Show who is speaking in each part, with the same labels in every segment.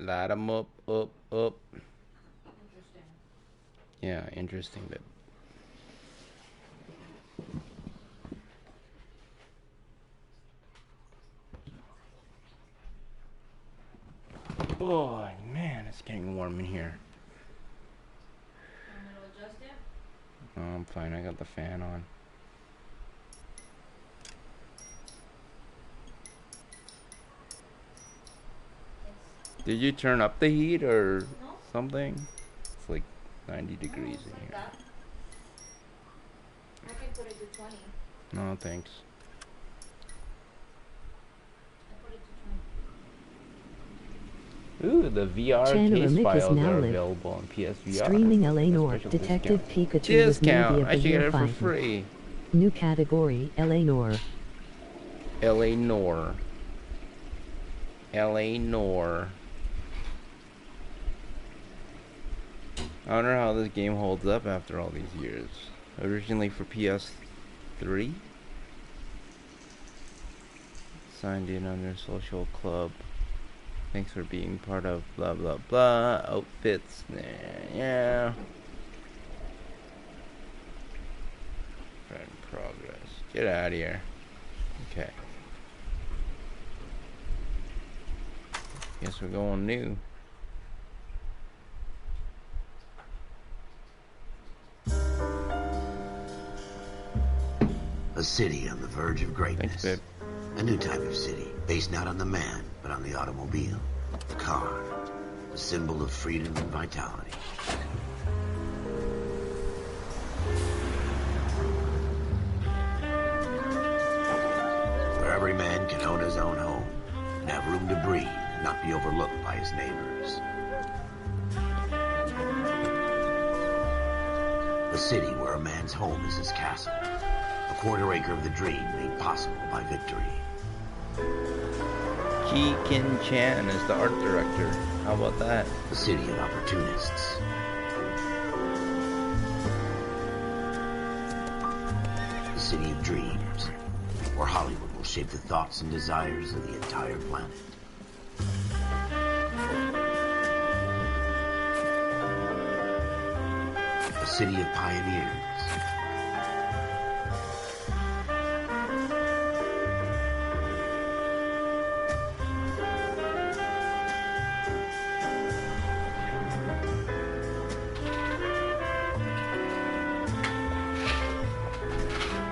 Speaker 1: Light them up. Interesting. Yeah, interesting, but. Boy, man, it's getting warm in here.
Speaker 2: Want me to adjust it?
Speaker 1: No, I'm fine. I got the fan on. Did you turn up the heat or something? It's like 90 degrees in here.
Speaker 2: That. I can put it to 20.
Speaker 1: No, thanks. Ooh, the VR case files are available on PSVR.
Speaker 3: Streaming Eleanor, Detective Pikachu was movie of the
Speaker 1: I should get
Speaker 3: year
Speaker 1: it for free.
Speaker 3: New category, Eleanor.
Speaker 1: Eleanor. Eleanor. I wonder how this game holds up after all these years. Originally for PS3. Signed in under social club. Thanks for being part of blah blah blah. Outfits. Yeah. Friend progress. Get out of here. Okay. Guess we're going new.
Speaker 4: A city on the verge of greatness.
Speaker 1: Thanks, babe.
Speaker 4: A new type of city, based not on the man, but on the automobile. The car. A symbol of freedom and vitality. Where every man can own his own home, and have room to breathe, and not be overlooked by his neighbors. A city where a man's home is his castle. A quarter acre of the dream made possible by victory.
Speaker 1: Ji Kin Chan is the art director. How about that?
Speaker 4: A city of opportunists. A city of dreams, where Hollywood will shape the thoughts and desires of the entire planet. A city of pioneers.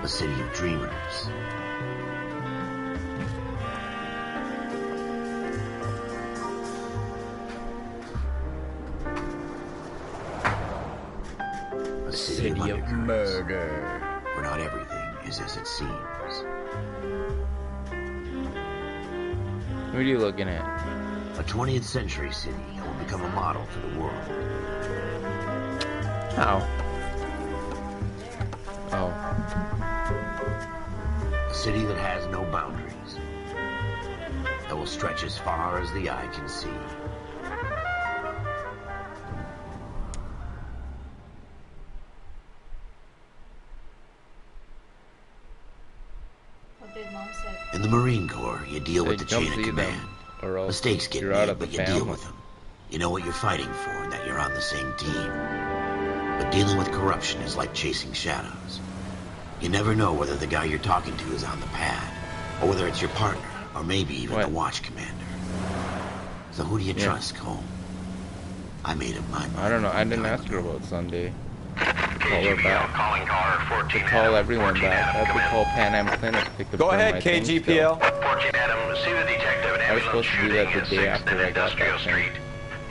Speaker 4: A city of dreamers. A city of
Speaker 1: murder.
Speaker 4: Where not everything is as it seems.
Speaker 1: What are you looking at?
Speaker 4: A 20th century city that will become a model for the world.
Speaker 1: How? Oh.
Speaker 4: A city that has no boundaries. That will stretch as far as the eye can see.
Speaker 2: What did Mom say?
Speaker 4: In the Marine Corps, you deal with the chain of command.
Speaker 1: Or else
Speaker 4: Mistakes get
Speaker 1: you're out
Speaker 4: made,
Speaker 1: of the
Speaker 4: but you deal with them. You know what you're fighting for and that you're on the same team. But dealing with corruption is like chasing shadows. You never know whether the guy you're talking to is on the pad, or whether it's your partner, or maybe even the watch commander. So who do you trust, Cole? I made up my mind.
Speaker 1: I don't know. I didn't ask her about Sunday. Call her back.
Speaker 5: Calling car 14
Speaker 1: call everyone back. I have to call Pan Am Clinic to confirm.
Speaker 6: Go ahead, KGPL.
Speaker 5: 14 Adam, see the detective and
Speaker 1: I was supposed to do that the day after I got
Speaker 5: Industrial
Speaker 1: that
Speaker 5: Street.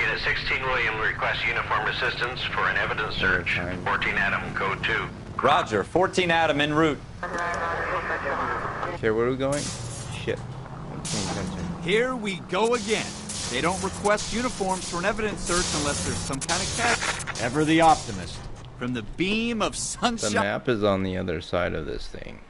Speaker 5: Unit 16 William requests uniform assistance for an evidence search. 14 Adam, code 2.
Speaker 6: Roger, 14 Adam en route.
Speaker 1: Okay, where are we going? Shit. I'm paying attention.
Speaker 7: Here we go again. They don't request uniforms for an evidence search unless there's some kind of catch. Ever the optimist. From the beam of sunshine.
Speaker 1: The map is on the other side of this thing.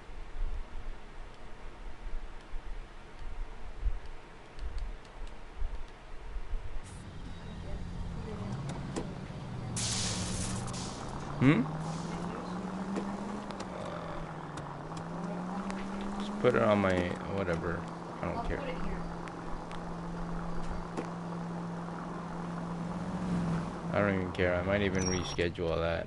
Speaker 1: Just put it on my whatever. I don't care. I don't even care. I might even reschedule that.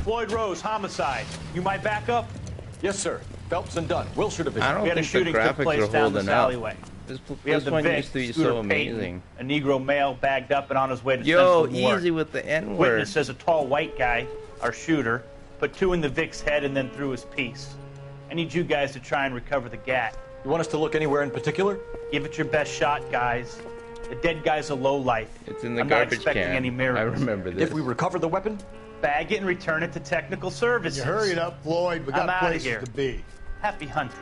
Speaker 8: Floyd Rose, homicide. You my backup?
Speaker 9: Yes, sir. Phelps and Dunn, Wilshire Division.
Speaker 1: I don't
Speaker 8: We had a
Speaker 1: think the
Speaker 8: shooting took
Speaker 1: graphics
Speaker 8: place
Speaker 1: are
Speaker 8: down
Speaker 1: holding
Speaker 8: this
Speaker 1: up.
Speaker 8: alleyway.
Speaker 1: This
Speaker 8: We have the
Speaker 1: one
Speaker 8: Vic,
Speaker 1: used to be
Speaker 8: Scooter
Speaker 1: so
Speaker 8: Payton,
Speaker 1: amazing.
Speaker 8: a Negro male bagged up and on his way to
Speaker 1: Yo,
Speaker 8: Central Ward.
Speaker 1: easy with the N-word.
Speaker 8: Witness says a tall white guy, our shooter, put 2 in the Vic's head and then threw his piece. I need you guys to try and recover the gat.
Speaker 9: You want us to look anywhere in particular?
Speaker 8: Give it your best shot, guys. The dead guy's a lowlife.
Speaker 1: It's in the
Speaker 8: I'm not
Speaker 1: garbage
Speaker 8: expecting
Speaker 1: can.
Speaker 8: any miracles.
Speaker 1: I remember this.
Speaker 9: If we recover the weapon?
Speaker 8: Bag it and return it to technical services.
Speaker 10: You hurry it up, Floyd. We
Speaker 8: I'm
Speaker 10: got
Speaker 8: outta
Speaker 10: places
Speaker 8: here.
Speaker 10: to be.
Speaker 8: Happy hunting.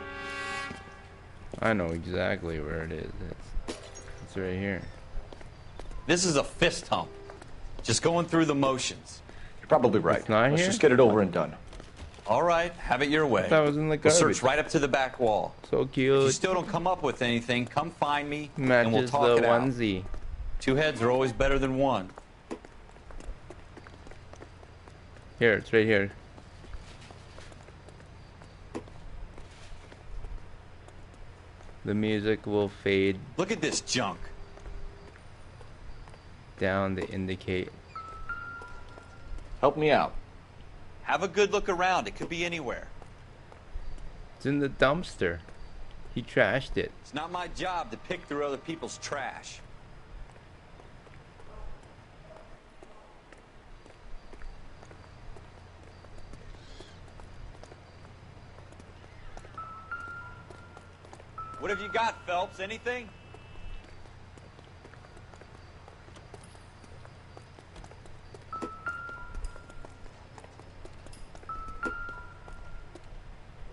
Speaker 1: I know exactly where it is. It's right here.
Speaker 6: This is a fist hump. Just going through the motions.
Speaker 9: You're probably right.
Speaker 1: It's not
Speaker 9: Let's
Speaker 1: here?
Speaker 9: just get it over and done.
Speaker 6: All right, have it your way.
Speaker 1: I thought it was in the
Speaker 6: We'll
Speaker 1: garbage.
Speaker 6: search right up to the back wall.
Speaker 1: So
Speaker 6: If you
Speaker 1: cute.
Speaker 6: still don't come up with anything, come find me and we'll
Speaker 1: Matches
Speaker 6: talk
Speaker 1: the
Speaker 6: it out.
Speaker 1: onesie.
Speaker 6: 2 heads are always better than 1.
Speaker 1: Here, it's right here. The music will fade
Speaker 6: Look at this junk.
Speaker 1: down to indicate.
Speaker 9: Help me out.
Speaker 6: Have a good look around. It could be anywhere.
Speaker 1: It's in the dumpster. He trashed it.
Speaker 6: It's not my job to pick through other people's trash. What have you got, Phelps? Anything?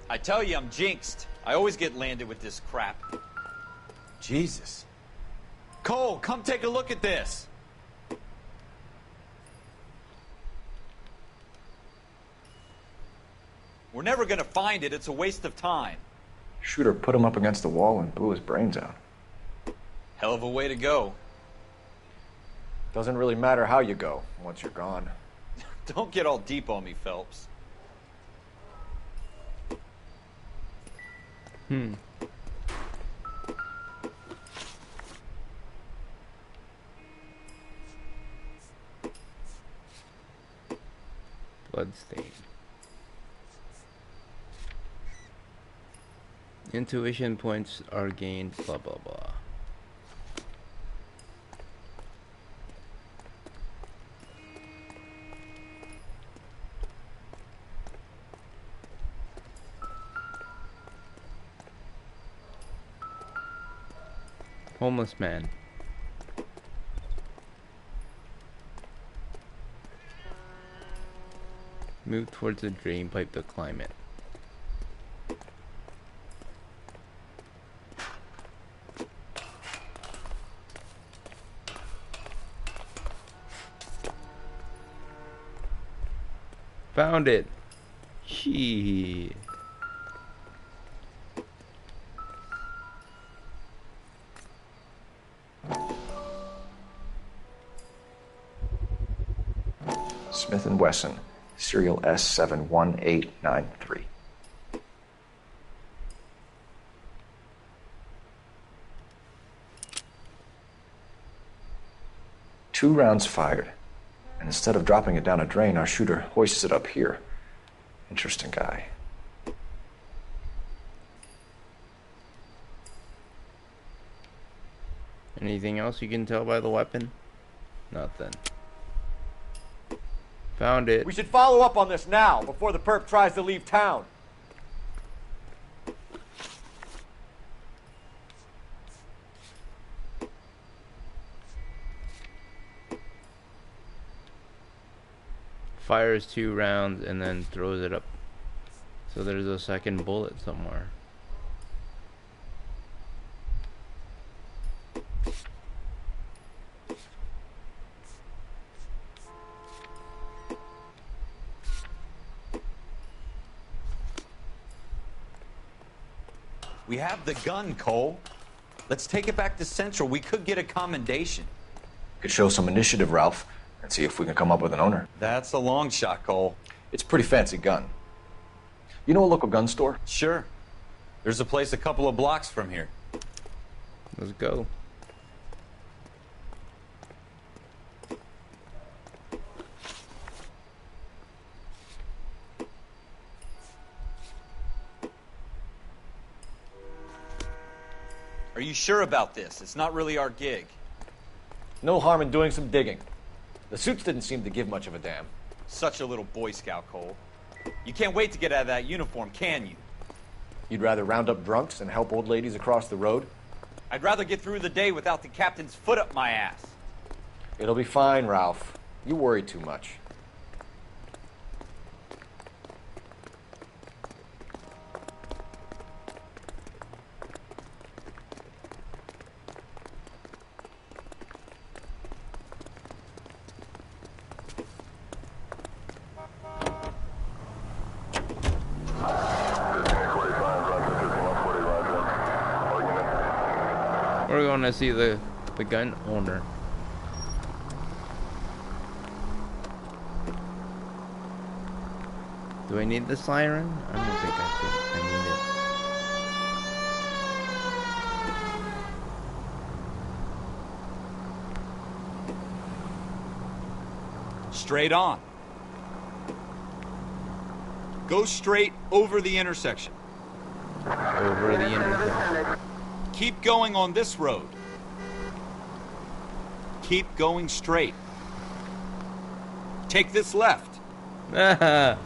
Speaker 6: I tell you, I'm jinxed. I always get landed with this crap. Jesus. Cole, come take a look at this. We're never gonna find it. It's a waste of time.
Speaker 9: Shooter put him up against the wall and blew his brains out.
Speaker 6: Hell of a way to go.
Speaker 9: Doesn't really matter how you go once you're gone.
Speaker 6: Don't get all deep on me, Phelps.
Speaker 1: Bloodstain. Intuition points are gained, blah blah blah. Homeless man. Move towards the drain pipe to climb it. Found it. Gee.
Speaker 9: Smith & Wesson, serial S71893. Two rounds fired, and instead of dropping it down a drain, our shooter hoists it up here. Interesting guy.
Speaker 1: Anything else you can tell by the weapon? Nothing. Found it.
Speaker 9: We should follow up on this now, before the perp tries to leave town.
Speaker 1: Fires 2 rounds and then throws it up. So there's a second bullet somewhere.
Speaker 6: We have the gun, Cole. Let's take it back to Central. We could get a commendation.
Speaker 9: Could show some initiative, Ralph, and see if we can come up with an owner.
Speaker 6: That's a long shot, Cole.
Speaker 9: It's a pretty fancy gun. You know a local gun store?
Speaker 6: Sure. There's a place a couple of blocks from here.
Speaker 1: Let's go.
Speaker 6: Are you sure about this? It's not really our gig.
Speaker 9: No harm in doing some digging. The suits didn't seem to give much of a damn.
Speaker 6: Such a little Boy Scout, Cole. You can't wait to get out of that uniform, can you?
Speaker 9: You'd rather round up drunks and help old ladies across the road?
Speaker 6: I'd rather get through the day without the captain's foot up my ass.
Speaker 9: It'll be fine, Ralph. You worry too much.
Speaker 1: We're going to see the gun owner. Do I need the siren? I don't think I need it.
Speaker 7: Straight on. Go straight over the intersection.
Speaker 1: Over the intersection.
Speaker 7: Keep going on this road. Keep going straight. Take this left.
Speaker 1: I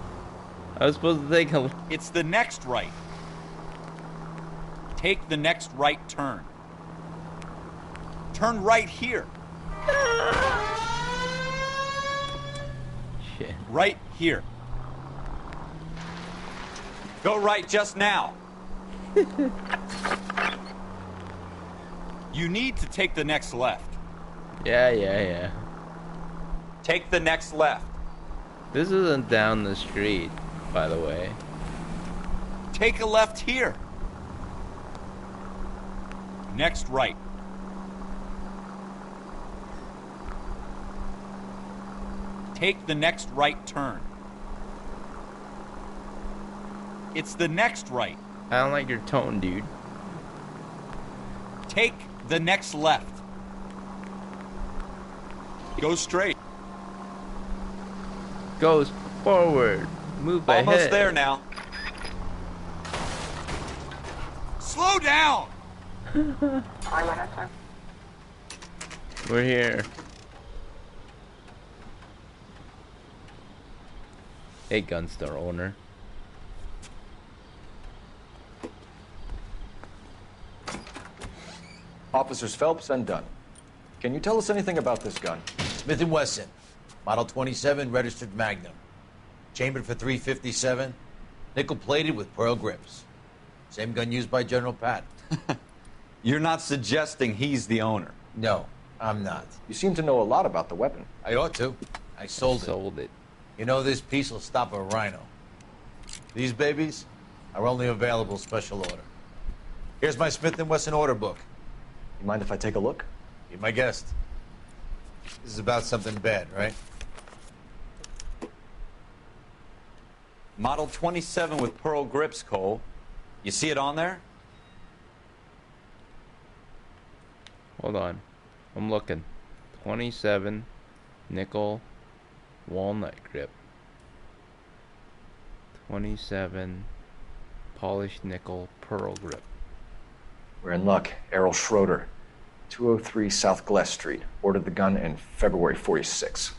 Speaker 1: was supposed to take a...
Speaker 7: It's the next right. Take the next right turn. Turn right here.
Speaker 1: Shit.
Speaker 7: Right here. Go right just now. You need to take the next left.
Speaker 1: Yeah.
Speaker 7: Take the next left.
Speaker 1: This isn't down the street, by the way.
Speaker 7: Take a left here. Next right. Take the next right turn. It's the next right.
Speaker 1: I don't like your tone, dude.
Speaker 7: Take the next left. Go straight.
Speaker 1: Goes forward. Move ahead.
Speaker 7: Almost there now. Slow down.
Speaker 1: We're here. Hey, gun store owner.
Speaker 9: Officers Phelps and Dunn. Can you tell us anything about this gun?
Speaker 10: Smith & Wesson, Model 27, registered Magnum. Chambered for .357, nickel-plated with pearl grips. Same gun used by General Patton.
Speaker 6: You're not suggesting he's the owner?
Speaker 10: No, I'm not.
Speaker 9: You seem to know a lot about the weapon.
Speaker 10: I ought to. I sold
Speaker 1: it.
Speaker 10: You know, this piece will stop a rhino. These babies are only available special order. Here's my Smith & Wesson order book.
Speaker 9: You mind if I take a look?
Speaker 10: Be my guest. This is about something bad, right?
Speaker 6: Model 27 with pearl grips, Cole. You see it on there?
Speaker 1: Hold on. I'm looking. 27 nickel walnut grip. 27 polished nickel pearl grip.
Speaker 9: We're in luck. Errol Schroeder, 203 South Glass Street. Ordered the gun in February '46.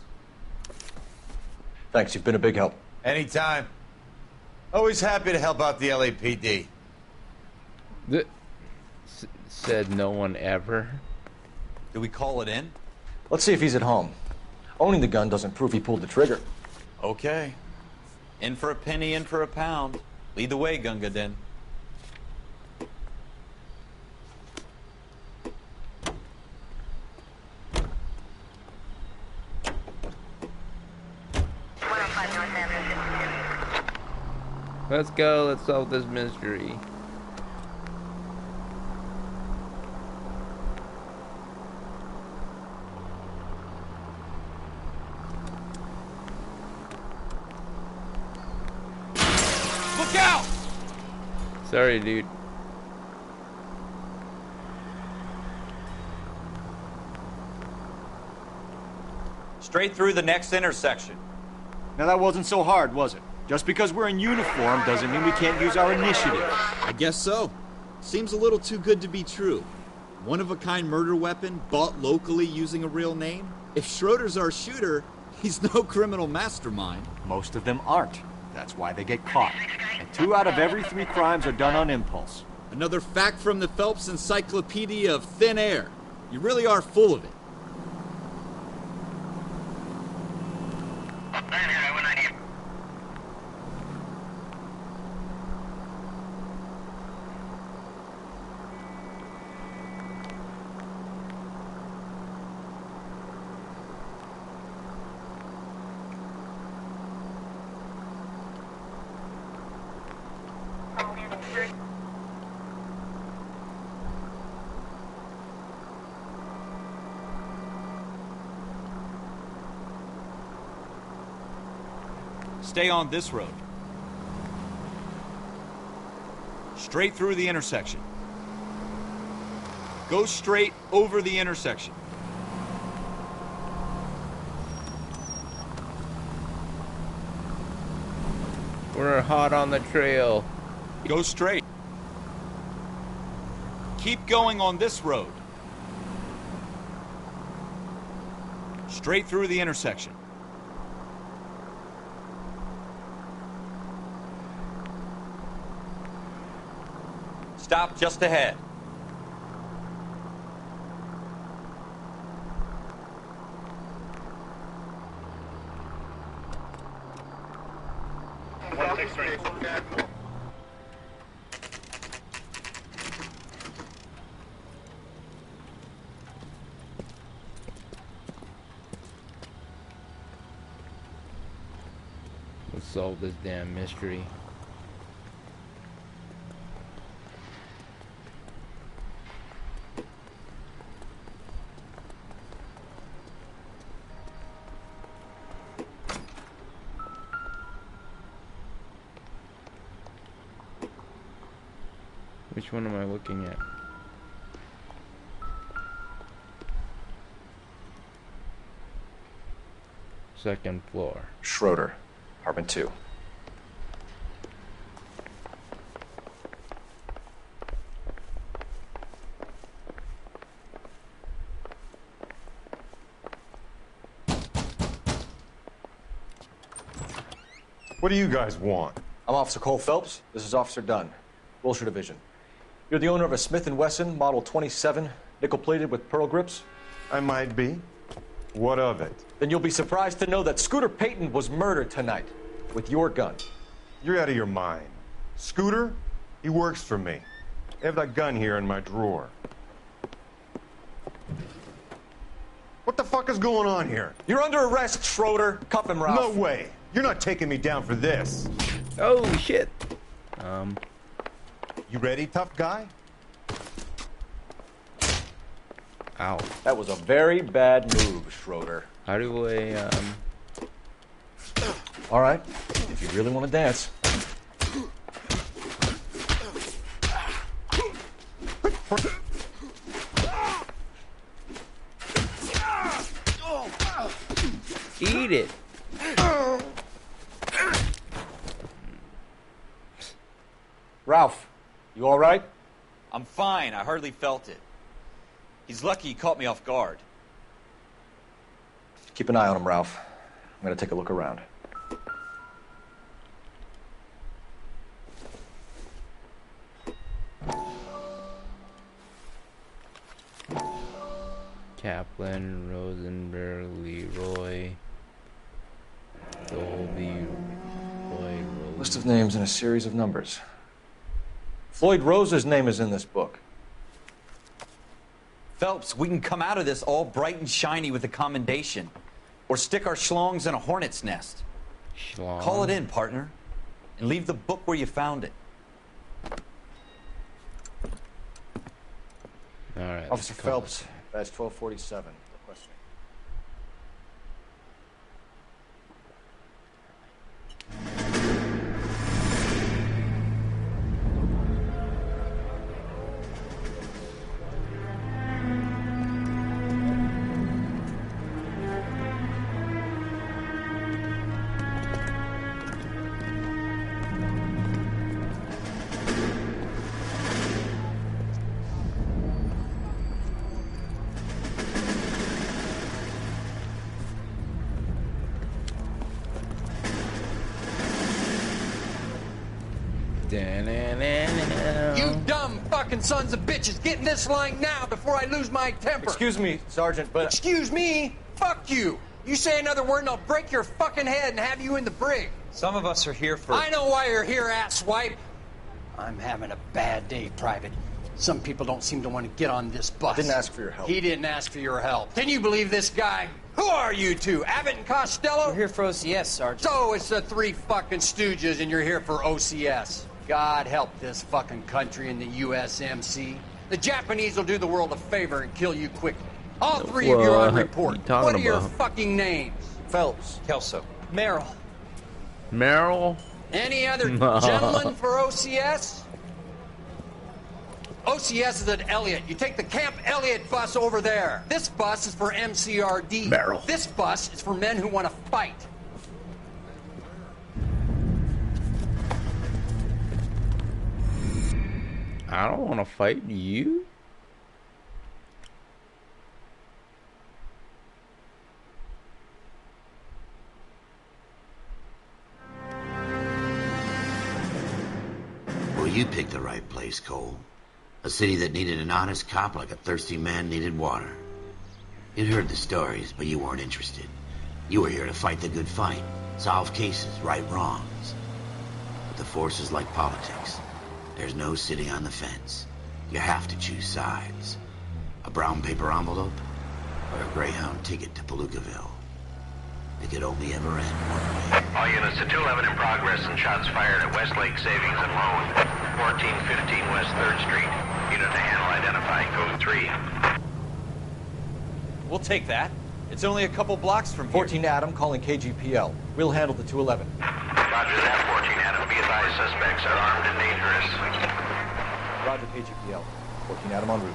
Speaker 9: Thanks, you've been a big help.
Speaker 10: Anytime. Always happy to help out the LAPD.
Speaker 1: Said no one ever.
Speaker 6: Do we call it in?
Speaker 9: Let's see if he's at home. Owning the gun doesn't prove he pulled the trigger.
Speaker 6: Okay. In for a penny, in for a pound. Lead the way, Gunga Din.
Speaker 1: Let's go. Let's solve this mystery.
Speaker 7: Look out!
Speaker 1: Sorry, dude.
Speaker 6: Straight through the next intersection.
Speaker 7: Now that wasn't so hard, was it? Just because we're in uniform doesn't mean we can't use our initiative.
Speaker 11: I guess so. Seems a little too good to be true. One-of-a-kind murder weapon bought locally using a real name? If Schroeder's our shooter, he's no criminal mastermind.
Speaker 7: Most of them aren't. That's why they get caught. And 2 out of every 3 crimes are done on impulse.
Speaker 11: Another fact from the Phelps Encyclopedia of Thin Air. You really are full of it.
Speaker 7: Stay on this road. Straight through the intersection. Go straight over the intersection.
Speaker 1: We're hot on the trail.
Speaker 7: Go straight. Keep going on this road. Straight through the intersection.
Speaker 6: Stop just ahead.
Speaker 1: Let's solve this damn mystery. Which one am I looking at? Second floor.
Speaker 9: Schroeder, apartment 2.
Speaker 12: What do you guys want?
Speaker 9: I'm Officer Cole Phelps. This is Officer Dunn, Wilshire Division. You're the owner of a Smith & Wesson Model 27, nickel-plated with pearl grips?
Speaker 12: I might be. What of it?
Speaker 9: Then you'll be surprised to know that Scooter Payton was murdered tonight with your gun.
Speaker 12: You're out of your mind. Scooter? He works for me. I have that gun here in my drawer. What the fuck is going on here?
Speaker 9: You're under arrest, Schroeder. Cuff him, Ralph.
Speaker 12: No way. You're not taking me down for this.
Speaker 1: Oh, shit.
Speaker 12: You ready, tough guy?
Speaker 1: Ow.
Speaker 9: That was a very bad move, Schroeder.
Speaker 1: How do I,
Speaker 9: All right, if you really want to dance.
Speaker 1: Eat it.
Speaker 9: Ralph, you all right?
Speaker 6: I'm fine. I hardly felt it. He's lucky he caught me off guard.
Speaker 9: Keep an eye on him, Ralph. I'm going to take a look around.
Speaker 1: Kaplan, Rosenberg, Leroy, Dolby, Roy, Rose.
Speaker 9: List of names and a series of numbers. Floyd Rose's name is in this book.
Speaker 6: Phelps, we can come out of this all bright and shiny with a commendation. Or stick our schlongs in a hornet's nest.
Speaker 1: Schlong.
Speaker 6: Call it in, partner. And leave the book where you found it.
Speaker 1: All right.
Speaker 9: Officer Phelps, badge 1247. Requesting.
Speaker 13: You dumb fucking sons of bitches, get in this line now before I lose my temper.
Speaker 9: Excuse me, Sergeant, but...
Speaker 13: Excuse me? Fuck you. You say another word and I'll break your fucking head and have you in the brig.
Speaker 6: Some of us are here for...
Speaker 13: I know why you're here, asswipe. I'm having a bad day, Private. Some people don't seem to want to get on this bus.
Speaker 9: I didn't ask for your help.
Speaker 13: He didn't ask for your help. Can you believe this guy? Who are you two? Abbott and Costello?
Speaker 14: We're here for OCS, Sergeant.
Speaker 13: So it's the three fucking stooges and you're here for OCS. God help this fucking country and the USMC. The Japanese will do the world a favor and kill you quickly. All three of you are on report. What are your fucking names?
Speaker 9: Phelps.
Speaker 6: Kelso.
Speaker 14: Merrill.
Speaker 1: Merrill?
Speaker 13: Any other gentlemen for OCS? OCS is at Elliott. You take the Camp Elliott bus over there. This bus is for MCRD.
Speaker 1: Merrill.
Speaker 13: This bus is for men who want to fight.
Speaker 1: I don't want to fight you.
Speaker 4: Well, you picked the right place, Cole. A city that needed an honest cop like a thirsty man needed water. You'd heard the stories, but you weren't interested. You were here to fight the good fight, solve cases, right wrongs. But the force is like politics. There's no sitting on the fence. You have to choose sides. A brown paper envelope or a Greyhound ticket to Palookaville. It could only ever end one way.
Speaker 5: All units to 211 in progress and shots fired at Westlake Savings and Loan, 1415 West 3rd Street. Unit to handle identifying code 3.
Speaker 6: We'll take that. It's only a couple blocks from here.
Speaker 9: 14 Adam calling KGPL. We'll handle the 211.
Speaker 5: Roger that, 14 Adam. Be advised, suspects are armed and dangerous.
Speaker 9: Roger, KGPL. 14 Adam en route.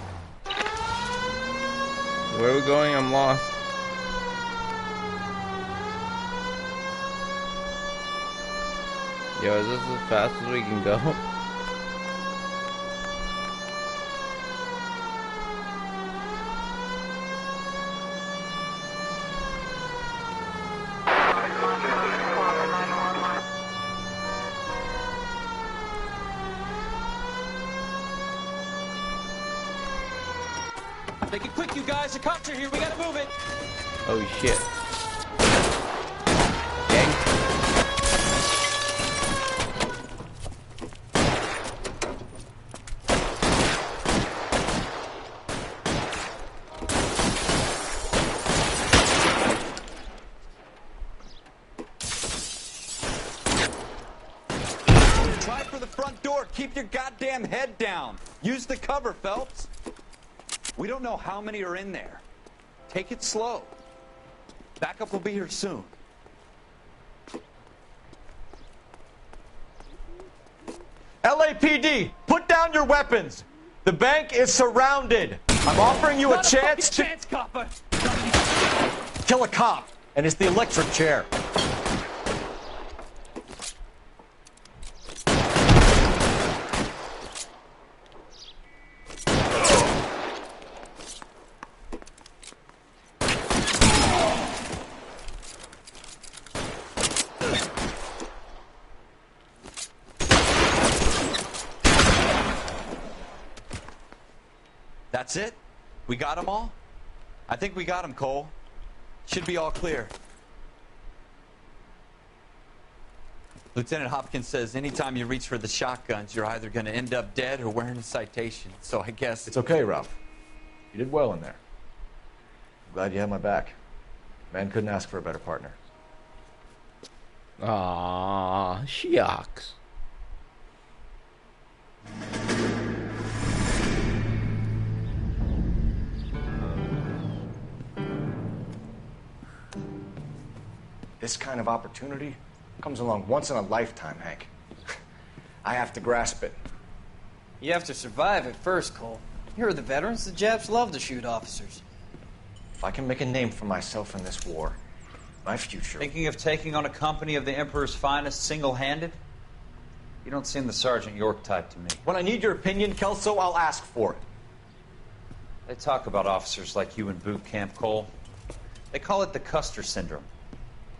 Speaker 1: Where are we going? I'm lost. Yo, is this as fast as we can go?
Speaker 6: Make it quick, you guys. The cops are here. We gotta move it.
Speaker 1: Oh shit. Gang.
Speaker 6: Try for the front door. Keep your goddamn head down. Use the cover, Phelps. We don't know how many are in there. Take it slow. Backup will be here soon.
Speaker 9: LAPD, put down your weapons. The bank is surrounded. I'm offering you a chance to
Speaker 6: copper.
Speaker 9: kill a cop, and it's the electric chair.
Speaker 6: That's it? We got them all? I think we got them, Cole. Should be all clear. Lieutenant Hopkins says anytime you reach for the shotguns, you're either going to end up dead or wearing a citation. So I guess...
Speaker 9: It's okay, Ralph. You did well in there. I'm glad you had my back. Man couldn't ask for a better partner.
Speaker 1: Aww, shucks.
Speaker 9: This kind of opportunity comes along once in a lifetime, Hank. I have to grasp it.
Speaker 14: You have to survive it first, Cole. Here are the veterans. The Japs love to shoot officers.
Speaker 9: If I can make a name for myself in this war, my future...
Speaker 6: Thinking of taking on a company of the Emperor's finest single-handed? You don't seem the Sergeant York type to me.
Speaker 9: When I need your opinion, Kelso, I'll ask for it.
Speaker 6: They talk about officers like you in boot camp, Cole. They call it the Custer syndrome.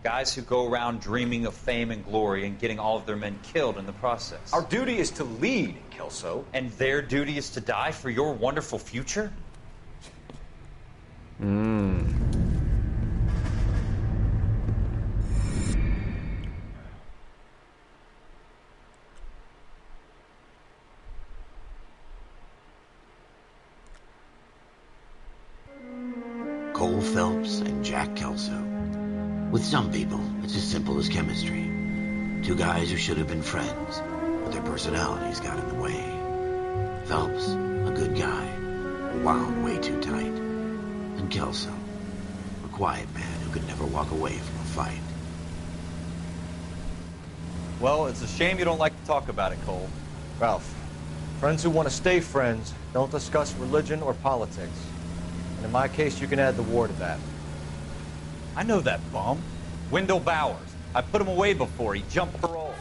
Speaker 7: Guys who go around dreaming of fame and glory and getting all of their men killed in the process.
Speaker 9: Our duty is to lead, Kelso.
Speaker 7: And their duty is to die for your wonderful future?
Speaker 4: Cole Phelps and Jack Kelso. With some people, it's as simple as chemistry. Two guys who should have been friends, but their personalities got in the way. Phelps, a good guy, wound way too tight. And Kelso, a quiet man who could never walk away from a fight.
Speaker 7: Well, it's a shame you don't like to talk about it, Cole.
Speaker 9: Ralph, friends who want to stay friends don't discuss religion or politics. And in my case, you can add the war to that.
Speaker 7: I know that bum. Wendell Bowers. I put him away before. He jumped parole.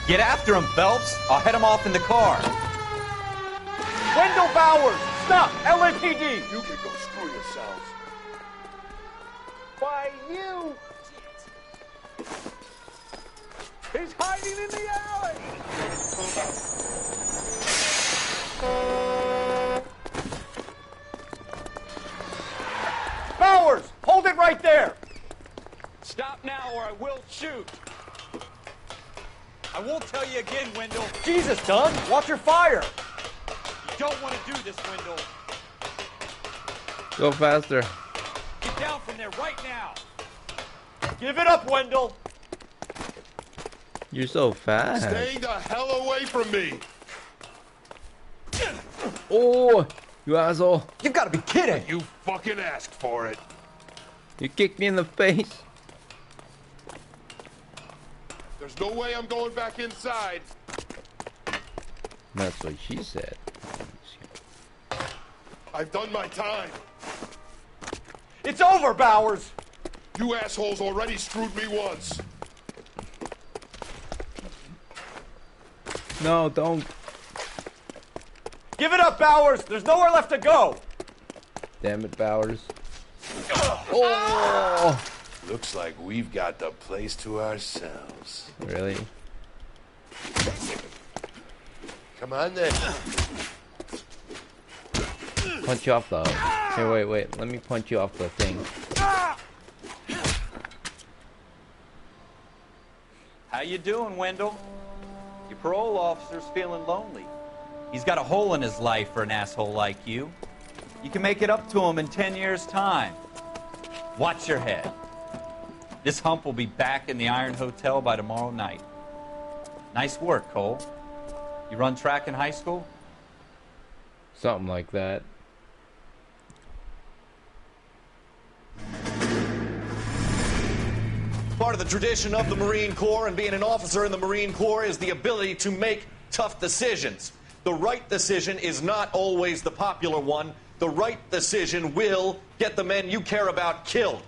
Speaker 7: Get after him, Phelps. I'll head him off in the car.
Speaker 9: Wendell Bowers! Stop! LAPD!
Speaker 15: You can go screw yourselves.
Speaker 9: Why, you! He's hiding in the alley! Bowers! Hold it right there!
Speaker 6: Stop now or I will shoot.
Speaker 7: I won't tell you again, Wendell.
Speaker 9: Jesus, Dunn! Watch your fire!
Speaker 7: You don't want to do this, Wendell.
Speaker 1: Go faster.
Speaker 7: Get down from there right now.
Speaker 9: Give it up, Wendell!
Speaker 1: You're so fast.
Speaker 15: Stay the hell away from me.
Speaker 1: Oh, you asshole.
Speaker 9: You gotta be kidding!
Speaker 15: You fucking asked for it.
Speaker 1: You kicked me in the face.
Speaker 15: There's no way I'm going back inside.
Speaker 1: That's what she said.
Speaker 15: I've done my time.
Speaker 9: It's over, Bowers!
Speaker 15: You assholes already screwed me once.
Speaker 1: No, don't.
Speaker 9: Give it up, Bowers! There's nowhere left to go!
Speaker 1: Damn it, Bowers. Oh!
Speaker 15: Looks like we've got the place to ourselves.
Speaker 1: Really?
Speaker 15: Come on then.
Speaker 1: Punch you off the... Here, wait. Let me punch you off the thing.
Speaker 7: How you doing, Wendell? Your parole officer's feeling lonely. He's got a hole in his life for an asshole like you. You can make it up to him in 10 years' time. Watch your head. This hump will be back in the Iron Hotel by tomorrow night. Nice work, Cole. You run track in high school?
Speaker 1: Something like that.
Speaker 16: Part of the tradition of the Marine Corps and being an officer in the Marine Corps is the ability to make tough decisions. The right decision is not always the popular one. The right decision will get the men you care about killed.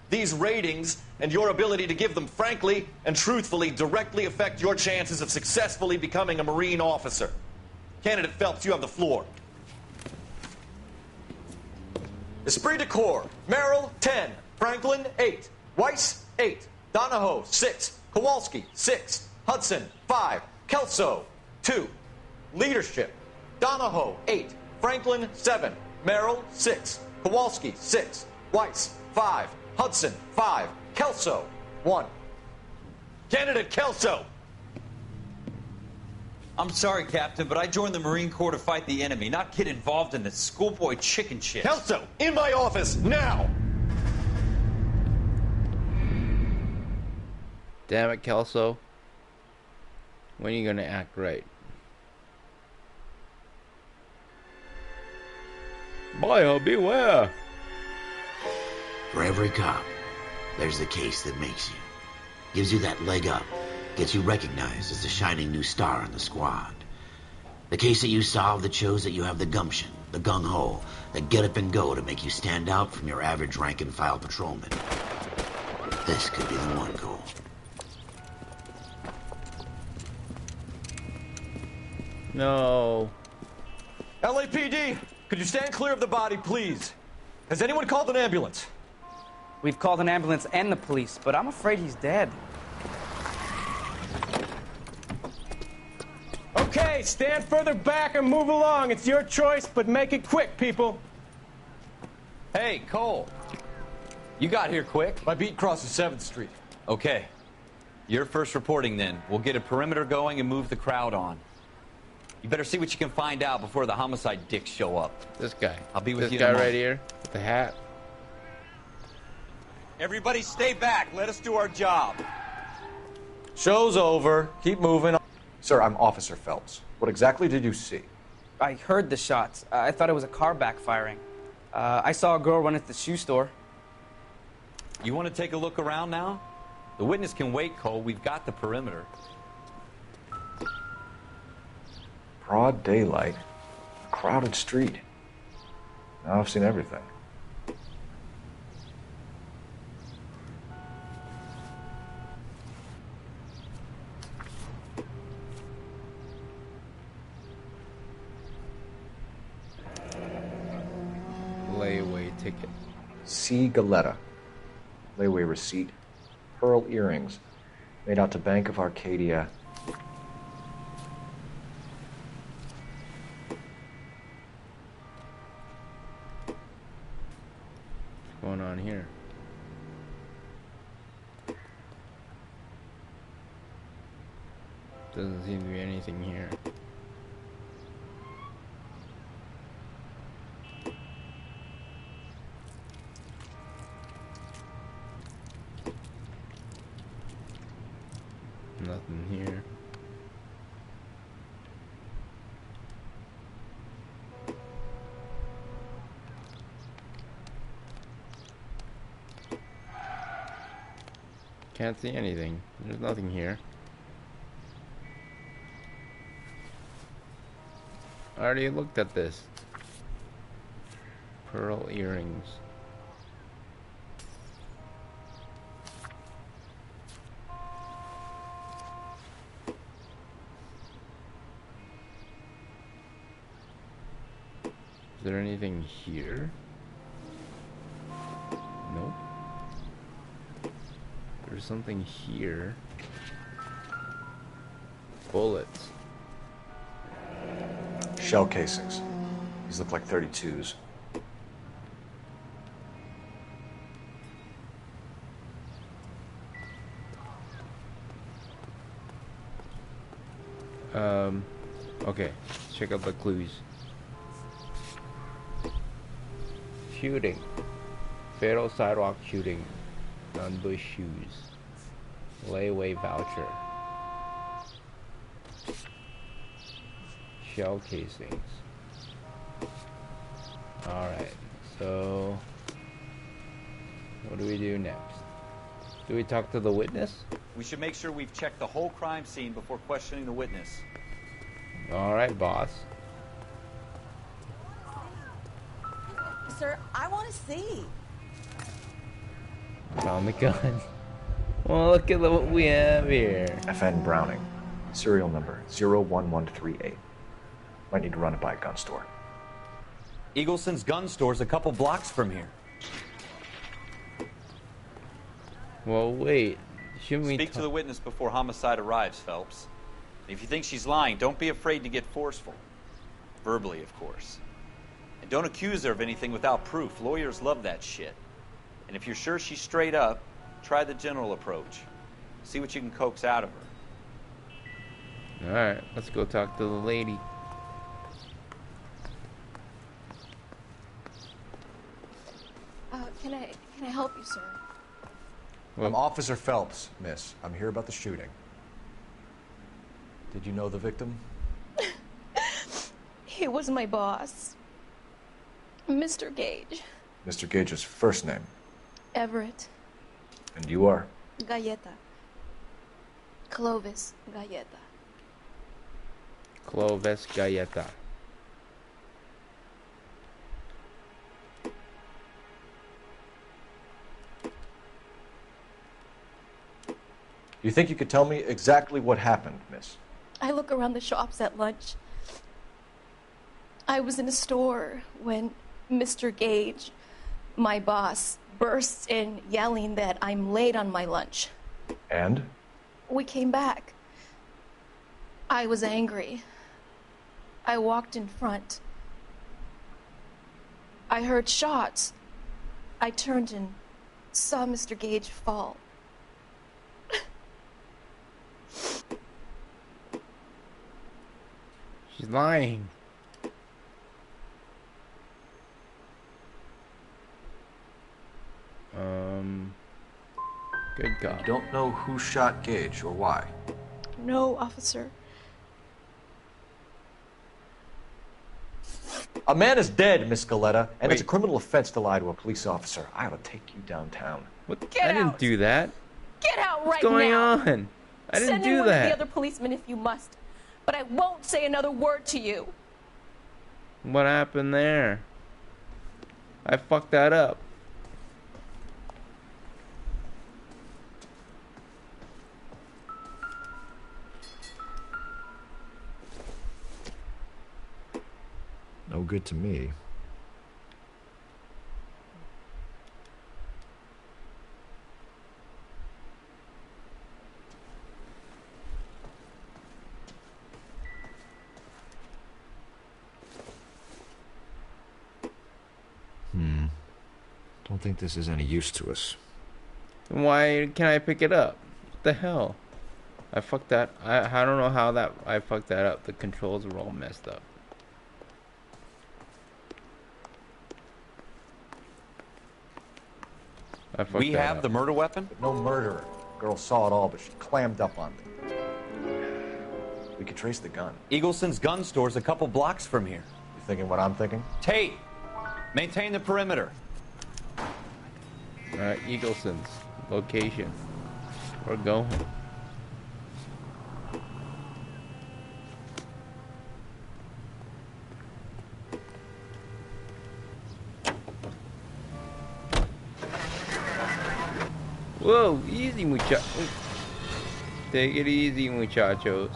Speaker 16: These ratings and your ability to give them frankly and truthfully directly affect your chances of successfully becoming a Marine officer. Candidate Phelps, you have the floor. Esprit de Corps, Merrill, 10. Franklin, 8. Weiss, 8. Donahoe, 6. Kowalski, 6. Hudson, 5. Kelso, 2. Leadership, Donahoe, 8. Franklin, 7. Merrill, 6. Kowalski, 6. Weiss, 5. Hudson, 5. Kelso, 1. Candidate Kelso.
Speaker 7: I'm sorry, Captain, but I joined the Marine Corps to fight the enemy, not get involved in this schoolboy chicken shit.
Speaker 16: Kelso, in my office, now!
Speaker 1: Damn it, Kelso. When are you gonna act right? Buyer beware!
Speaker 4: For every cop, there's the case that makes you. Gives you that leg up. Gets you recognized as the shining new star in the squad. The case that you solve that shows that you have the gumption, the gung-ho, the get up and go to make you stand out from your average rank-and-file patrolman. This could be the one, Cole.
Speaker 1: No.
Speaker 16: LAPD, could you stand clear of the body, please? Has anyone called an ambulance?
Speaker 17: We've called an ambulance and the police, but I'm afraid he's dead.
Speaker 18: Okay, stand further back and move along. It's your choice, but make it quick, people.
Speaker 7: Hey, Cole. You got here quick.
Speaker 6: My beat crosses 7th Street.
Speaker 7: Okay. You're first reporting then. We'll get a perimeter going and move the crowd on. You better see what you can find out before the homicide dicks show up.
Speaker 1: This guy.
Speaker 7: I'll be with
Speaker 1: this
Speaker 7: you
Speaker 1: guy
Speaker 7: in a
Speaker 1: right
Speaker 7: moment.
Speaker 1: here with the hat.
Speaker 7: Everybody stay back. Let us do our job.
Speaker 9: Show's over. Keep moving. Sir, I'm Officer Phelps. What exactly did you see?
Speaker 17: I heard the shots. I thought it was a car backfiring. I saw a girl run at the shoe store.
Speaker 7: You want to take a look around now? The witness can wait, Cole. We've got the perimeter.
Speaker 9: Broad daylight. A crowded street. Now I've seen everything.
Speaker 1: Layaway ticket.
Speaker 9: C. Galetta. Layaway receipt. Pearl earrings. Made out to Bank of Arcadia.
Speaker 1: What's going on here? Doesn't seem to be anything here. Nothing here. Can't see anything. There's nothing here. I already looked at this. Pearl earrings. Is there anything here? Nope. There's something here. Bullets.
Speaker 9: Shell casings. These look like 32s.
Speaker 1: Okay. Let's check out the clues. Shooting. Fatal sidewalk shooting. Gunbush shoes. Layaway voucher. Shell casings. Alright, so what do we do next? Do we talk to the witness?
Speaker 7: We should make sure we've checked the whole crime scene before questioning the witness.
Speaker 1: Alright, boss.
Speaker 19: Sir, I want to see.
Speaker 1: Found the gun. Well, look at what we have here.
Speaker 9: FN Browning. Serial number 01138. Might need to run it by a gun store.
Speaker 7: Eagleson's gun store's a couple blocks from here.
Speaker 1: Well, wait. Shouldn't we
Speaker 7: Speak to the witness before homicide arrives, Phelps. If you think she's lying, don't be afraid to get forceful. Verbally, of course. And don't accuse her of anything without proof. Lawyers love that shit. And if you're sure she's straight up, try the general approach. See what you can coax out of her.
Speaker 1: Alright, let's go talk to the lady.
Speaker 19: Can I help you, sir?
Speaker 9: I'm Officer Phelps, miss. I'm here about the shooting. Did you know the victim?
Speaker 19: He was my boss, Mr. Gage.
Speaker 9: Mr. Gage's first name.
Speaker 19: Everett.
Speaker 9: And you are?
Speaker 19: Galleta. Clovis Galleta.
Speaker 1: Clovis Galleta.
Speaker 9: You think you could tell me exactly what happened, miss?
Speaker 19: I look around the shops at lunch. I was in a store when Mr. Gage My boss bursts in yelling that I'm late on my lunch.
Speaker 9: And?
Speaker 19: We came back. I was angry. I walked in front. I heard shots. I turned and saw Mr. Gage fall.
Speaker 1: She's lying. Good God.
Speaker 9: You don't know who shot Gage or why?
Speaker 19: No, officer.
Speaker 9: A man is dead, Miss Galetta, and it's a criminal offense to lie to a police officer. I ought to take you downtown.
Speaker 1: What? I didn't do that.
Speaker 19: Get out right
Speaker 1: What's going
Speaker 19: now.
Speaker 1: on? I didn't
Speaker 19: Send
Speaker 1: do
Speaker 19: in one of
Speaker 1: that.
Speaker 19: the other policemen if you must, but I won't say another word to you.
Speaker 1: What happened there? I fucked that up.
Speaker 9: No good to me. Don't think this is any use to us.
Speaker 1: Then why can't I pick it up? What the hell? I fucked that. I don't know how that I fucked that up. The controls were all messed up.
Speaker 6: We have the murder weapon?
Speaker 9: But no murderer. Girl saw it all, but she clammed up on me. We could trace the gun.
Speaker 6: Eagleson's gun store's a couple blocks from here.
Speaker 9: You thinking what I'm thinking?
Speaker 6: Tate, maintain the perimeter.
Speaker 1: Alright, Eagleson's location. We're going. Whoa, easy muchachos. Take it easy, muchachos.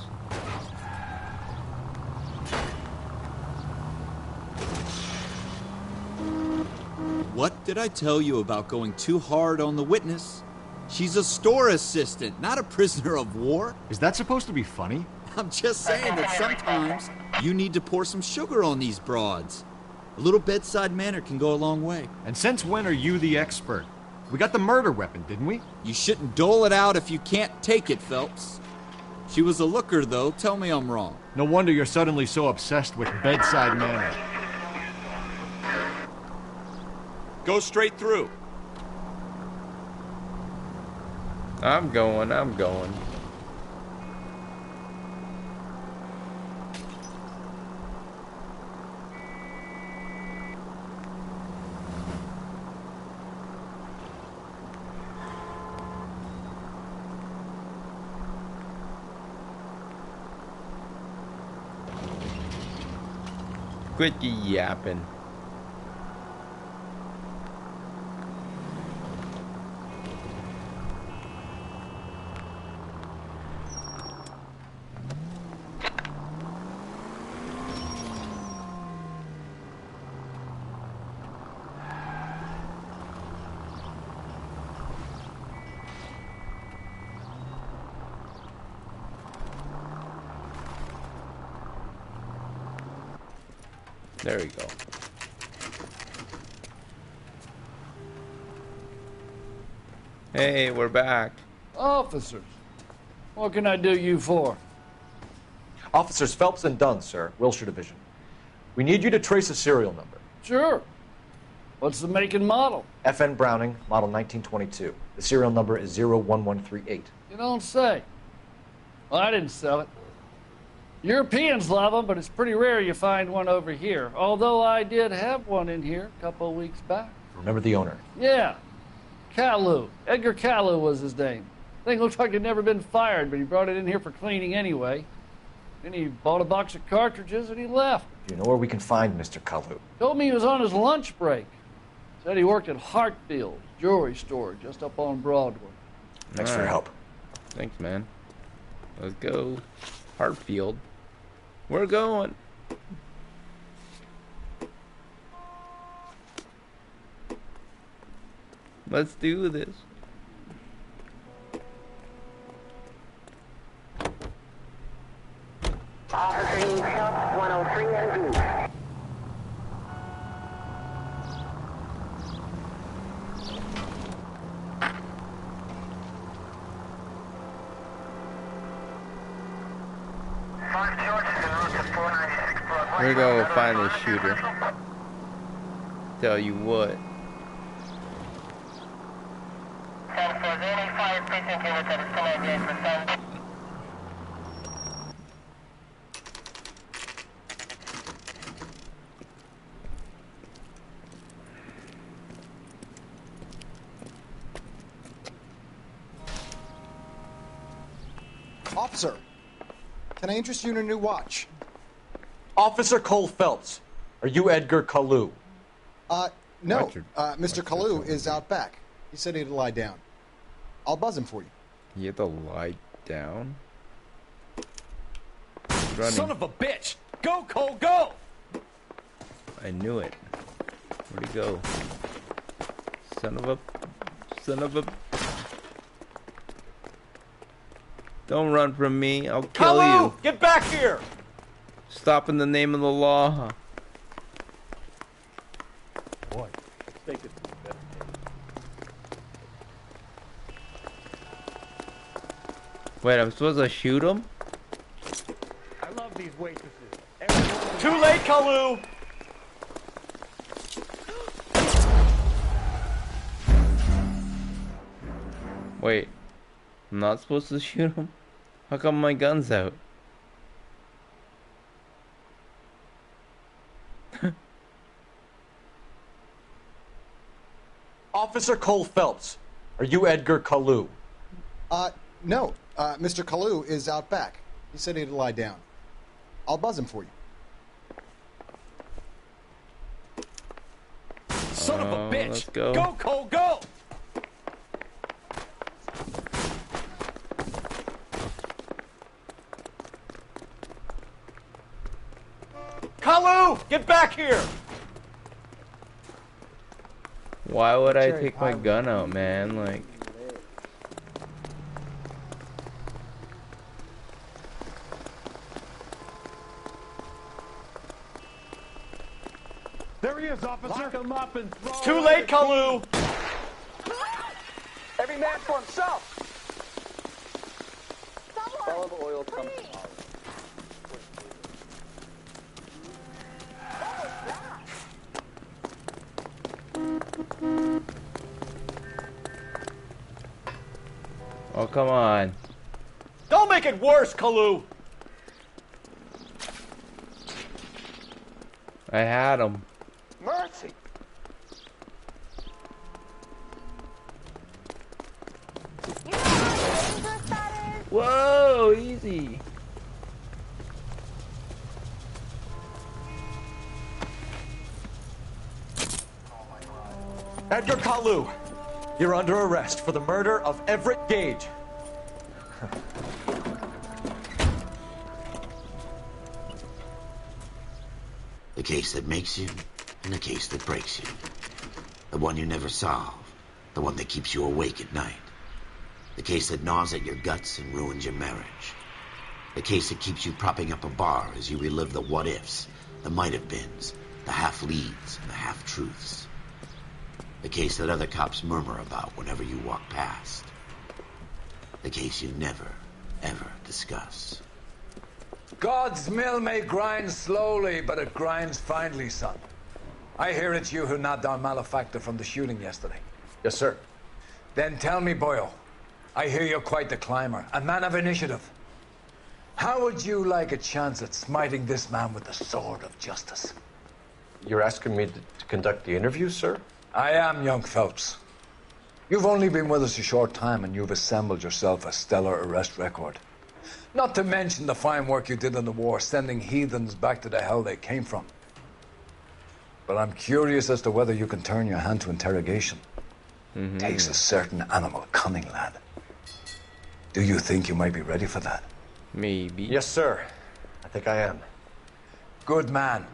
Speaker 11: What did I tell you about going too hard on the witness? She's a store assistant, not a prisoner of war.
Speaker 9: Is that supposed to be funny?
Speaker 11: I'm just saying that sometimes you need to pour some sugar on these broads. A little bedside manner can go a long way.
Speaker 9: And since when are you the expert? We got the murder weapon, didn't we?
Speaker 11: You shouldn't dole it out if you can't take it, Phelps. She was a looker, though. Tell me I'm wrong.
Speaker 9: No wonder you're suddenly so obsessed with bedside manner.
Speaker 6: Go straight through.
Speaker 1: I'm going. Quit yapping. There we go. Hey, we're back.
Speaker 20: Officers, what can I do you for?
Speaker 9: Officers Phelps and Dunn, sir, Wilshire Division. We need you to trace a serial number.
Speaker 20: Sure. What's the make and model?
Speaker 9: FN Browning, model 1922. The serial number is 01138.
Speaker 20: You don't say. Well, I didn't sell it. Europeans love them, but it's pretty rare you find one over here. Although I did have one in here a couple of weeks back.
Speaker 9: Remember the owner?
Speaker 20: Yeah. Caillou. Edgar Caillou was his name. Thing looks like it'd never been fired, but he brought it in here for cleaning anyway. Then he bought a box of cartridges and he left.
Speaker 9: Do you know where we can find Mr. Caillou?
Speaker 20: Told me he was on his lunch break. Said he worked at Hartfield's jewelry store just up on Broadway.
Speaker 9: Thanks for your help.
Speaker 1: Thanks, man. Let's go. Hartfield. We're going. Let's do this.
Speaker 21: Officer needs help, 103 MB.
Speaker 1: We're gonna go find this shooter. Tell you what.
Speaker 22: Officer, can I interest you in a new watch?
Speaker 6: Officer Cole Phelps, are you Edgar Kalu?
Speaker 22: No. Mr. Kalu is out back. He said he'd lie down. I'll buzz him for you.
Speaker 1: You have to lie down? Running.
Speaker 6: Son of a bitch! Go, Cole, go!
Speaker 1: I knew it. Where'd he go? Son of a... Don't run from me. I'll kill
Speaker 6: Kalu,
Speaker 1: you.
Speaker 6: get back here!
Speaker 1: Stop in the name of the law.
Speaker 8: Boy, steak is better.
Speaker 1: Wait, I'm supposed to shoot him?
Speaker 8: I love these waitresses.
Speaker 6: Too late, Kalu!
Speaker 1: Wait, I'm not supposed to shoot him? How come my gun's out?
Speaker 6: Officer Cole Phelps, are you Edgar Kalu?
Speaker 22: No. Mr. Kalu is out back. He said he'd lie down. I'll buzz him for you.
Speaker 6: Son of a bitch!
Speaker 1: Let's go.
Speaker 6: Go, Cole, go! Kalu, get back here!
Speaker 1: Why would I take my gun out, man? Like...
Speaker 18: There he is, officer. Lock him up and throw
Speaker 6: Too
Speaker 18: him
Speaker 6: late,
Speaker 18: in the
Speaker 6: Kalu!
Speaker 14: Every man for himself. Olive oil comes tomorrow.
Speaker 1: Oh, come on.
Speaker 6: Don't make it worse, Kalu!
Speaker 1: I had him.
Speaker 14: Mercy.
Speaker 1: Whoa, easy.
Speaker 6: Edgar Kalu, you're under arrest for the murder of Everett Gage.
Speaker 4: The case that makes you, and the case that breaks you. The one you never solve. The one that keeps you awake at night. The case that gnaws at your guts and ruins your marriage. The case that keeps you propping up a bar as you relive the what-ifs, the might-have-beens, the half-leads, and the half-truths. The case that other cops murmur about whenever you walk past. The case you never, ever discuss.
Speaker 15: God's mill may grind slowly, but it grinds finely, son. I hear it's you who knocked down Malefactor from the shooting yesterday.
Speaker 9: Yes, sir.
Speaker 15: Then tell me, boyo, I hear you're quite the climber, a man of initiative. How would you like a chance at smiting this man with the sword of justice?
Speaker 9: You're asking me to conduct the interview, sir?
Speaker 15: I am, young Phelps. You've only been with us a short time, and you've assembled yourself a stellar arrest record. Not to mention the fine work you did in the war, sending heathens back to the hell they came from. But I'm curious as to whether you can turn your hand to interrogation. Takes a certain animal cunning, lad. Do you think you might be ready for that?
Speaker 1: Maybe.
Speaker 9: Yes, sir. I think I am.
Speaker 15: Good man.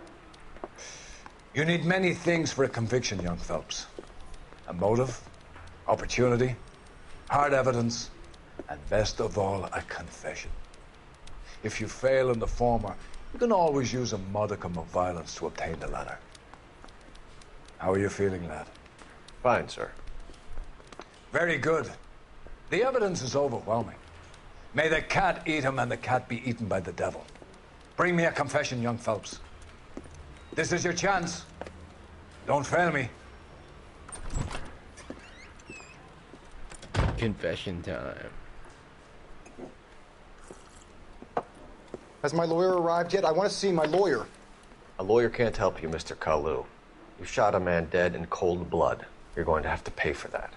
Speaker 15: You need many things for a conviction, young Phelps. A motive, opportunity, hard evidence, and best of all, a confession. If you fail in the former, you can always use a modicum of violence to obtain the latter. How are you feeling, lad?
Speaker 2: Fine, sir.
Speaker 15: Very good. The evidence is overwhelming. May the cat eat him and the cat be eaten by the devil. Bring me a confession, young Phelps. This is your chance. Don't fail me.
Speaker 1: Confession time.
Speaker 22: Has my lawyer arrived yet? I want to see my lawyer.
Speaker 2: A lawyer can't help you, Mr. Kalu. You shot a man dead in cold blood. You're going to have to pay for that.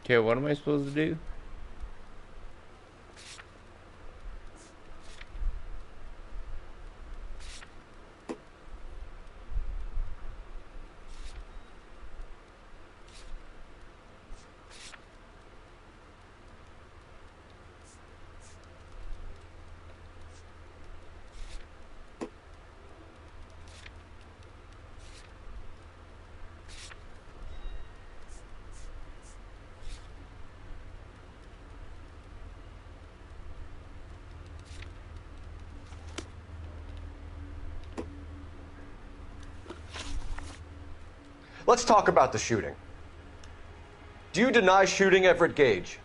Speaker 1: Okay, what am I supposed to do?
Speaker 2: Let's talk about the shooting. Do you deny shooting Everett Gage?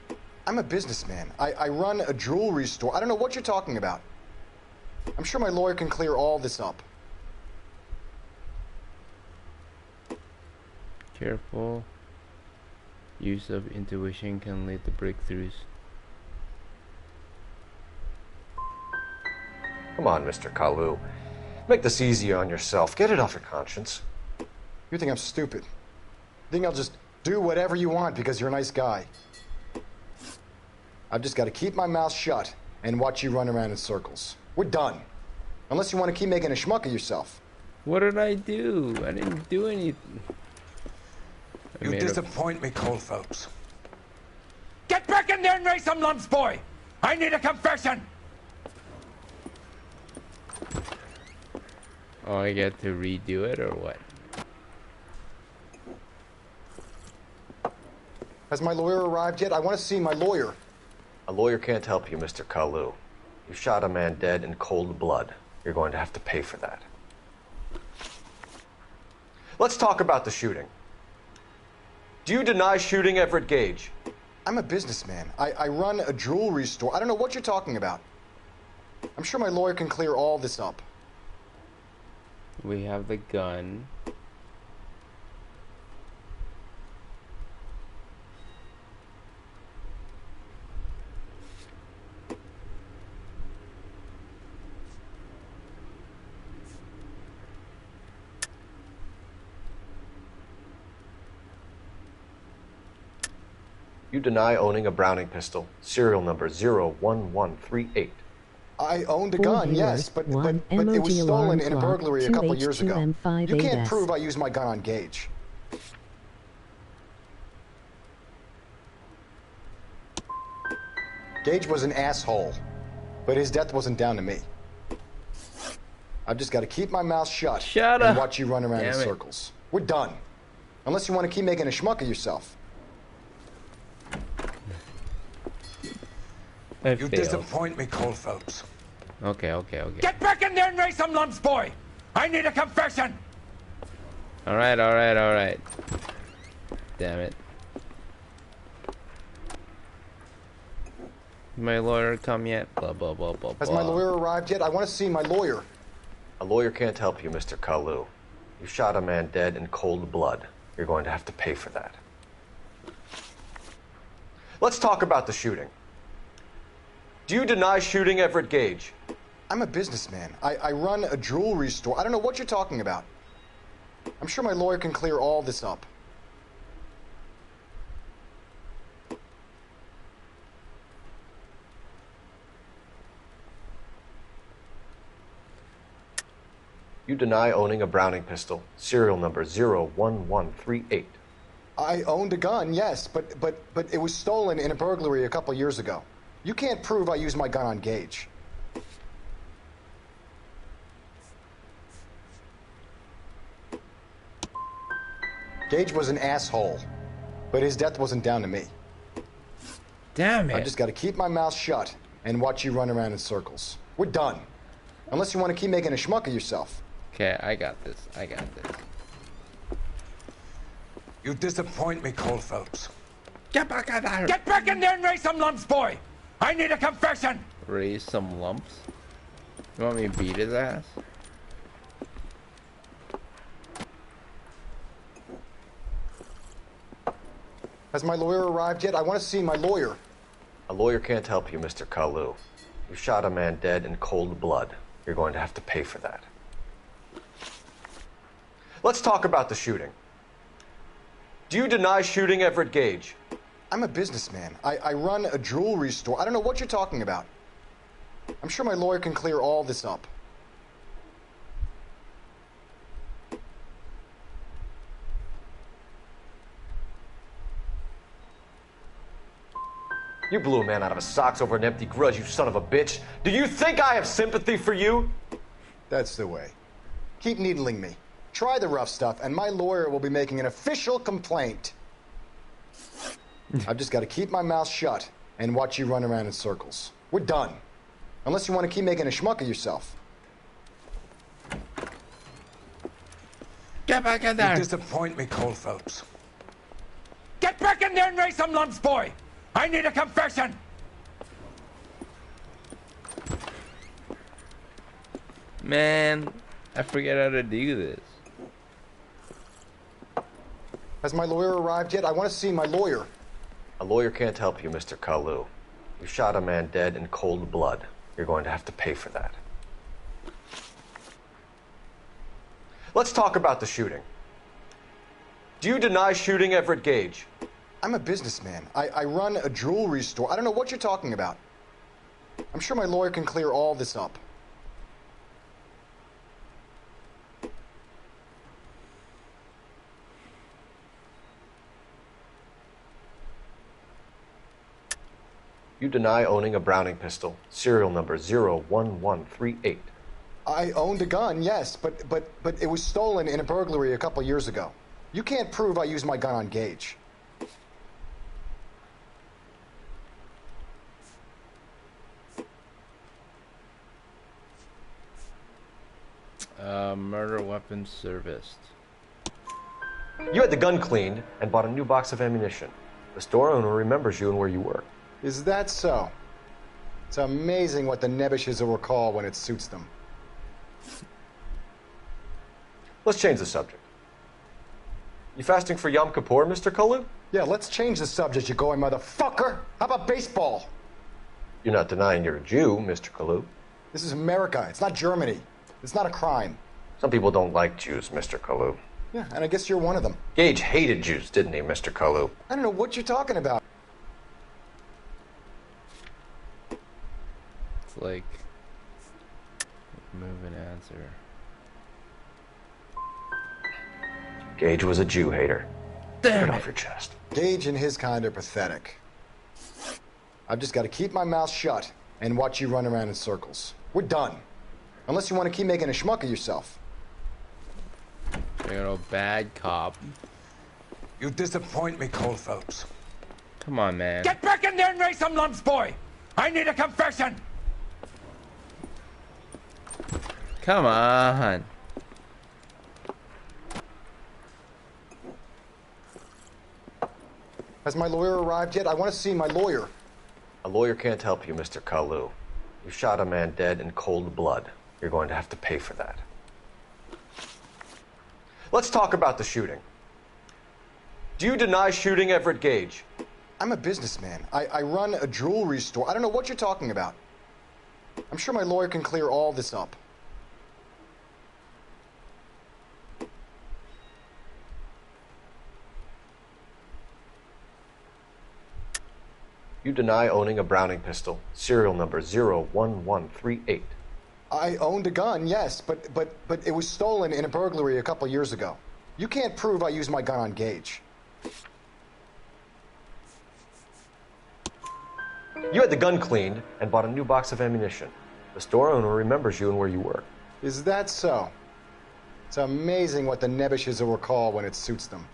Speaker 22: I'm a businessman. I run a jewelry store. I don't know what you're talking about. I'm sure my lawyer can clear all this up.
Speaker 1: Careful. Use of intuition can lead to breakthroughs.
Speaker 2: Come on, Mr. Kalu. Make this easier on yourself. Get it off your conscience.
Speaker 22: You think I'm stupid? You think I'll just do whatever you want because you're a nice guy? I've just got to keep my mouth shut and watch you run around in circles. We're done. Unless you want to keep making a schmuck of yourself.
Speaker 1: What did I do? I didn't do anything.
Speaker 15: You disappoint me, Cole Phelps.
Speaker 3: Get back in there and raise some lumps, boy! I need a confession!
Speaker 1: Oh, I get to redo it or what?
Speaker 22: Has my lawyer arrived yet? I want to see my lawyer.
Speaker 2: A lawyer can't help you, Mr. Kalu. You shot a man dead in cold blood. You're going to have to pay for that. Let's talk about the shooting. Do you deny shooting Everett Gage?
Speaker 22: I'm a businessman. I run a jewelry store. I don't know what you're talking about. I'm sure my lawyer can clear all this up.
Speaker 1: We have the gun.
Speaker 2: You deny owning a Browning pistol, serial number 01138.
Speaker 22: I owned a gun, yes, but it was stolen in a burglary a couple years ago. You can't prove I used my gun on Gage. Gage was an asshole, but his death wasn't down to me. I've just got to keep my mouth shut and watch you run around in circles. We're done. Unless you want to keep making a schmuck of yourself.
Speaker 15: You disappoint me, Cole Phelps.
Speaker 1: Okay.
Speaker 3: Get back in there and raise some lumps, boy! I need a confession!
Speaker 1: Alright. Damn it. My lawyer come yet? Blah, blah, blah, blah,
Speaker 22: Has my lawyer arrived yet? I want to see my lawyer.
Speaker 2: A lawyer can't help you, Mr. Kalu. You shot a man dead in cold blood. You're going to have to pay for that. Let's talk about the shooting. Do you deny shooting Everett Gage?
Speaker 22: I'm a businessman. I run a jewelry store. I don't know what you're talking about. I'm sure my lawyer can clear all this up.
Speaker 2: You deny owning a Browning pistol, serial number 01138.
Speaker 22: I owned a gun, yes, but it was stolen in a burglary a couple years ago. You can't prove I used my gun on Gage. Gage was an asshole, but his death wasn't down to me.
Speaker 1: Damn it.
Speaker 22: I just got to keep my mouth shut and watch you run around in circles. We're done. Unless you want to keep making a schmuck of yourself.
Speaker 1: Okay, I got this. I got this.
Speaker 15: You disappoint me, Cole Phelps.
Speaker 1: Get back in there!
Speaker 3: Get back in there and raise some lumps, boy! I need a confession!
Speaker 1: Raise some lumps? You want me to beat his ass?
Speaker 22: Has my lawyer arrived yet? I want to see my lawyer.
Speaker 2: A lawyer can't help you, Mr. Kalu. You shot a man dead in cold blood. You're going to have to pay for that. Let's talk about the shooting. Do you deny shooting Everett Gage?
Speaker 22: I'm a businessman. I run a jewelry store. I don't know what you're talking about. I'm sure my lawyer can clear all this up.
Speaker 2: You blew a man out of his socks over an empty grudge, you son of a bitch. Do you think I have sympathy for you?
Speaker 22: That's the way. Keep needling me. Try the rough stuff, and my lawyer will be making an official complaint. I've just got to keep my mouth shut and watch you run around in circles. We're done. Unless you want to keep making a schmuck of yourself.
Speaker 1: Get back in there!
Speaker 15: You disappoint me, Cole Phelps.
Speaker 3: Get back in there and raise some lumps, boy! I need a confession!
Speaker 1: Man, I forget how to do this.
Speaker 22: Has my lawyer arrived yet? I want to see my lawyer.
Speaker 2: A lawyer can't help you, Mr. Kalu. You shot a man dead in cold blood. You're going to have to pay for that. Let's talk about the shooting. Do you deny shooting Everett Gage?
Speaker 22: I'm a businessman. I run a jewelry store. I don't know what you're talking about. I'm sure my lawyer can clear all this up.
Speaker 2: You deny owning a Browning pistol, serial number 01138.
Speaker 22: I owned a gun, yes, but it was stolen in a burglary a couple years ago. You can't prove I used my gun on Gage.
Speaker 1: Murder weapon serviced.
Speaker 2: You had the gun cleaned and bought a new box of ammunition. The store owner remembers you and where you were.
Speaker 22: Is that so? It's amazing what the Nebishes will recall when it suits them.
Speaker 2: Let's change the subject. You fasting for Yom Kippur, Mr. Kalu?
Speaker 22: Yeah, let's change the subject, you going motherfucker. How about baseball?
Speaker 2: You're not denying you're a Jew, Mr. Kalu.
Speaker 22: This is America. It's not Germany. It's not a crime.
Speaker 2: Some people don't like Jews, Mr. Kalu.
Speaker 22: Yeah, and I guess you're one of them.
Speaker 2: Gage hated Jews, didn't he, Mr. Kalu?
Speaker 22: I don't know what you're talking about.
Speaker 1: It's like move and answer.
Speaker 2: Gage was a Jew hater.
Speaker 22: Damn
Speaker 2: Get it
Speaker 22: it.
Speaker 2: off your chest.
Speaker 22: Gage and his kind are pathetic. I've just got to keep my mouth shut and watch you run around in circles. We're done. Unless you want to keep making a schmuck of yourself.
Speaker 1: You know, bad cop.
Speaker 15: You disappoint me, Cole Phelps.
Speaker 1: Come on, man.
Speaker 3: Get back in there and raise some lumps, boy! I need a confession!
Speaker 1: Come on.
Speaker 22: Has my lawyer arrived yet? I want to see my lawyer.
Speaker 2: A lawyer can't help you, Mr. Kalu. You shot a man dead in cold blood. You're going to have to pay for that. Let's talk about the shooting. Do you deny shooting Everett Gage?
Speaker 22: I'm a businessman. I run a jewelry store. I don't know what you're talking about. I'm sure my lawyer can clear all this up.
Speaker 2: You deny owning a Browning pistol, serial number 01138.
Speaker 22: I owned a gun, yes, but it was stolen in a burglary a couple years ago. You can't prove I used my gun on Gage.
Speaker 2: You had the gun cleaned and bought a new box of ammunition. The store owner remembers you and where you were.
Speaker 22: Is that so? It's amazing what the Nebbishes will recall when it suits them.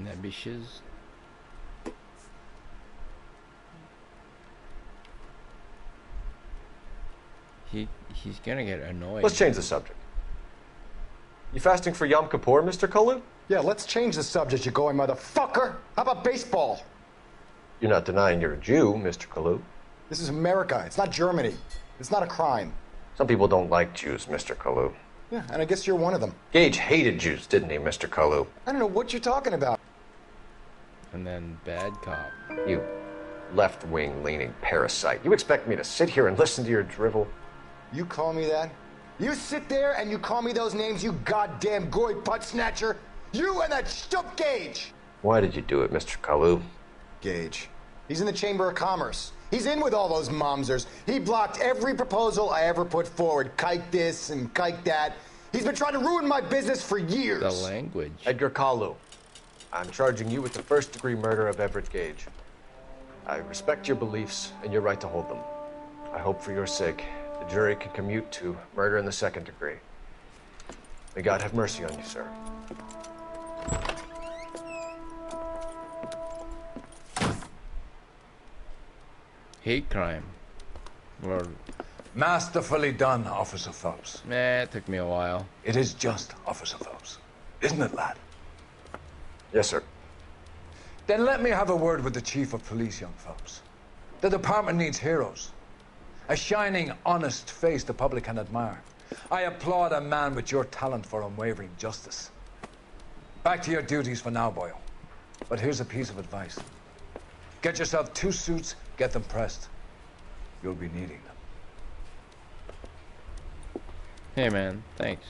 Speaker 1: Nebbishes? He's gonna get annoyed.
Speaker 2: Let's change the subject. You fasting for Yom Kippur, Mr. Kalu?
Speaker 22: Yeah, let's change the subject, you going motherfucker. How about baseball?
Speaker 2: You're not denying you're a Jew, Mr. Kalu.
Speaker 22: This is America. It's not Germany. It's not a crime.
Speaker 2: Some people don't like Jews, Mr. Kalu.
Speaker 22: Yeah, and I guess you're one of them.
Speaker 2: Gage hated Jews, didn't he, Mr. Kalu?
Speaker 22: I don't know what you're talking about.
Speaker 1: And then bad cop.
Speaker 2: You left-wing leaning parasite. You expect me to sit here and listen to your drivel?
Speaker 22: You call me that? You sit there and you call me those names, you goddamn goy butt snatcher? You and that shtup Gage!
Speaker 2: Why did you do it, Mr. Kalu?
Speaker 22: Gage. He's in the Chamber of Commerce. He's in with all those momsers. He blocked every proposal I ever put forward. Kike this and kike that. He's been trying to ruin my business for years.
Speaker 1: The language.
Speaker 2: Edgar Kalu, I'm charging you with the first-degree murder of Everett Gage. I respect your beliefs and your right to hold them. I hope for your sake the jury can commute to murder in the second degree. May God have mercy on you, sir.
Speaker 1: Hate crime. Or...
Speaker 15: Masterfully done, Officer Phelps.
Speaker 1: It took me a while.
Speaker 15: It is just, Officer Phelps. Isn't it, lad?
Speaker 2: Yes, sir.
Speaker 15: Then let me have a word with the Chief of Police, young Phelps. The department needs heroes. A shining, honest face the public can admire. I applaud a man with your talent for unwavering justice. Back to your duties for now, Boyle. But here's a piece of advice. Get yourself 2 suits, get them pressed. You'll be needing them.
Speaker 1: Hey, man. Thanks.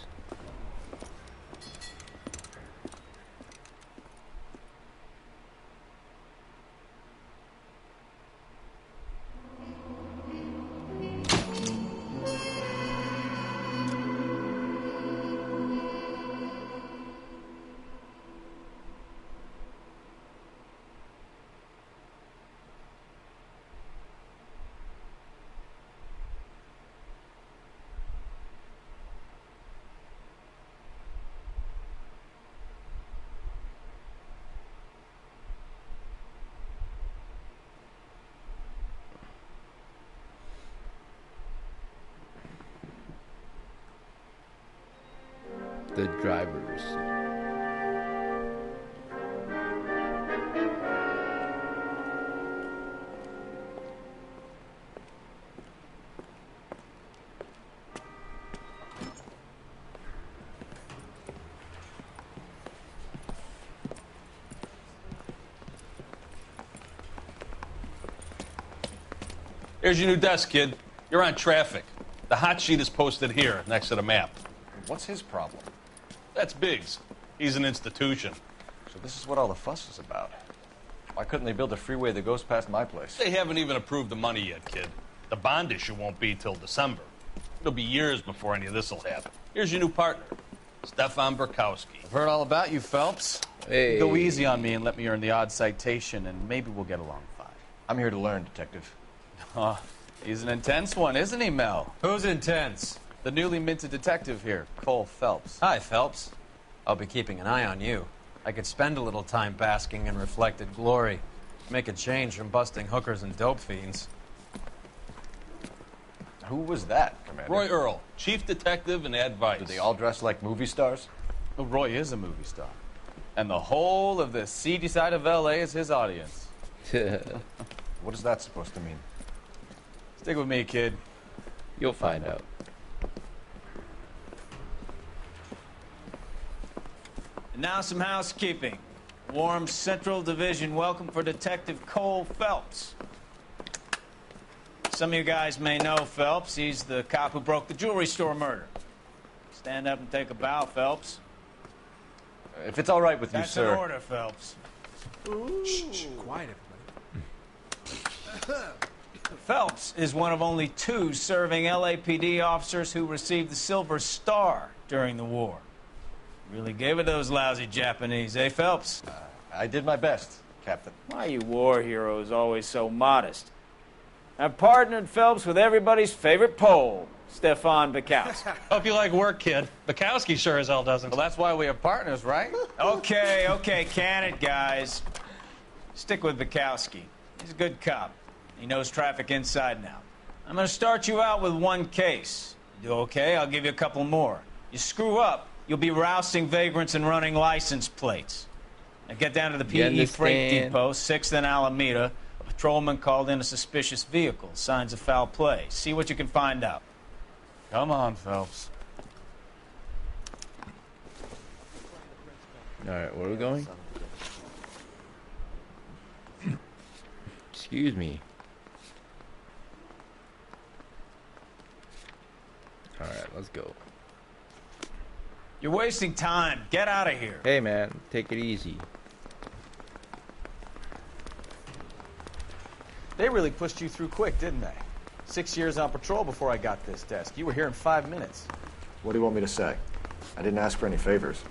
Speaker 1: The drivers.
Speaker 10: Here's your new desk, kid. You're on traffic. The hot sheet is posted here, next to the map.
Speaker 2: What's his problem?
Speaker 10: That's Biggs. He's an institution.
Speaker 2: So this is what all the fuss is about. Why couldn't they build a freeway that goes past my place?
Speaker 10: They haven't even approved the money yet, kid. The bond issue won't be till December. It'll be years before any of this will happen. Here's your new partner, Stefan Burkowski.
Speaker 14: I've heard all about you, Phelps.
Speaker 1: Hey.
Speaker 7: Go easy on me and let me earn the odd citation, and maybe we'll get along fine.
Speaker 2: I'm here to learn, Detective.
Speaker 7: He's an intense one, isn't he, Mel?
Speaker 14: Who's intense?
Speaker 7: The newly minted detective here, Cole Phelps.
Speaker 14: Hi, Phelps. I'll be keeping an eye on you. I could spend a little time basking in reflected glory. Make a change from busting hookers and dope fiends.
Speaker 2: Who was that, Commander?
Speaker 10: Roy Earl, chief detective and advice.
Speaker 2: Do they all dress like movie stars?
Speaker 7: Well, Roy is a movie star. And the whole of the seedy side of L.A. is his audience.
Speaker 2: What is that supposed to mean?
Speaker 7: Stick with me, kid.
Speaker 1: You'll find out.
Speaker 12: And now some housekeeping. Warm Central Division welcome for Detective Cole Phelps. Some of you guys may know Phelps. He's the cop who broke the jewelry store murder. Stand up and take a bow, Phelps.
Speaker 2: If it's all right with you,
Speaker 12: That's
Speaker 2: sir.
Speaker 12: That's an order, Phelps.
Speaker 23: Shh, quiet, everybody.
Speaker 12: Phelps is one of only 2 serving LAPD officers who received the Silver Star during the war. Really gave it to those lousy Japanese, eh, Phelps?
Speaker 2: I did my best, Captain.
Speaker 12: Why are you war heroes always so modest? I've partnered Phelps with everybody's favorite Pole, Stefan Bukowski.
Speaker 10: Hope you like work, kid. Bukowski sure as hell doesn't.
Speaker 14: Well, that's why we have partners, right?
Speaker 12: Okay, can it, guys. Stick with Bukowski. He's a good cop. He knows traffic inside and out. I'm going to start you out with 1 case. You do okay, I'll give you a couple more. You screw up, you'll be rousting vagrants and running license plates. Now get down to the PE Freight Depot, 6th and Alameda. A patrolman called in a suspicious vehicle. Signs of foul play. See what you can find out.
Speaker 14: Come on, Phelps.
Speaker 1: All right, where are we going? Excuse me. All right, let's go.
Speaker 12: You're wasting time. Get out of here.
Speaker 1: Hey, man, take it easy.
Speaker 5: They really pushed you through quick, didn't they? 6 years on patrol before I got this desk. You were here in 5 minutes.
Speaker 2: What do you want me to say? I didn't ask for any favors.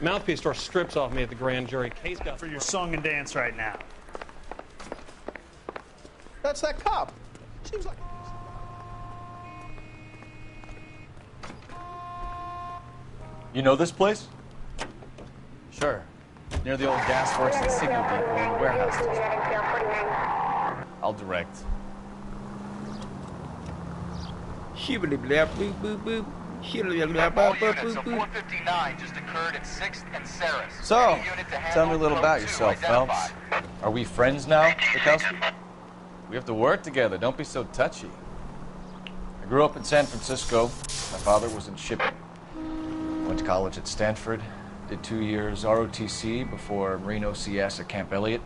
Speaker 10: Mouthpiece tore strips off me at the grand jury. Case got
Speaker 8: for your song and dance right now.
Speaker 5: That's that cop. Seems like...
Speaker 2: You know this place?
Speaker 5: Sure. Near the old gas works and signal depot in the warehouse district. I'll direct.
Speaker 21: All units of 459 just occurred at 6th and Saris.
Speaker 14: So, tell me a little about yourself, Phelps.
Speaker 5: Are we friends now, Bukowski? We have to work together. Don't be so touchy. I grew up in San Francisco. My father was in shipping. Went to college at Stanford. Did 2 years ROTC before Marine OCS at Camp Elliott.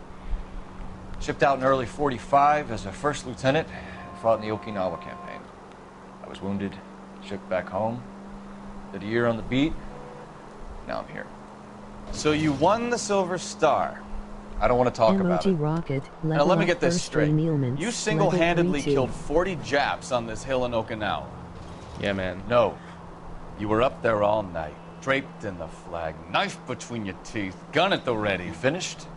Speaker 5: Shipped out in early '45 as a first lieutenant. Fought in the Okinawa campaign. I was wounded. Shipped back home. Did a year on the beat. Now I'm here.
Speaker 14: So you won the Silver Star.
Speaker 5: I don't want to talk about it.
Speaker 13: Rocket,
Speaker 5: Now let me get this straight.
Speaker 13: Nealman,
Speaker 5: You single-handedly
Speaker 13: level 32.
Speaker 5: killed 40 Japs on this hill in Okinawa.
Speaker 1: Yeah, man.
Speaker 5: No. You were up there all night, draped in the flag, knife between your teeth, gun at the ready. Finished?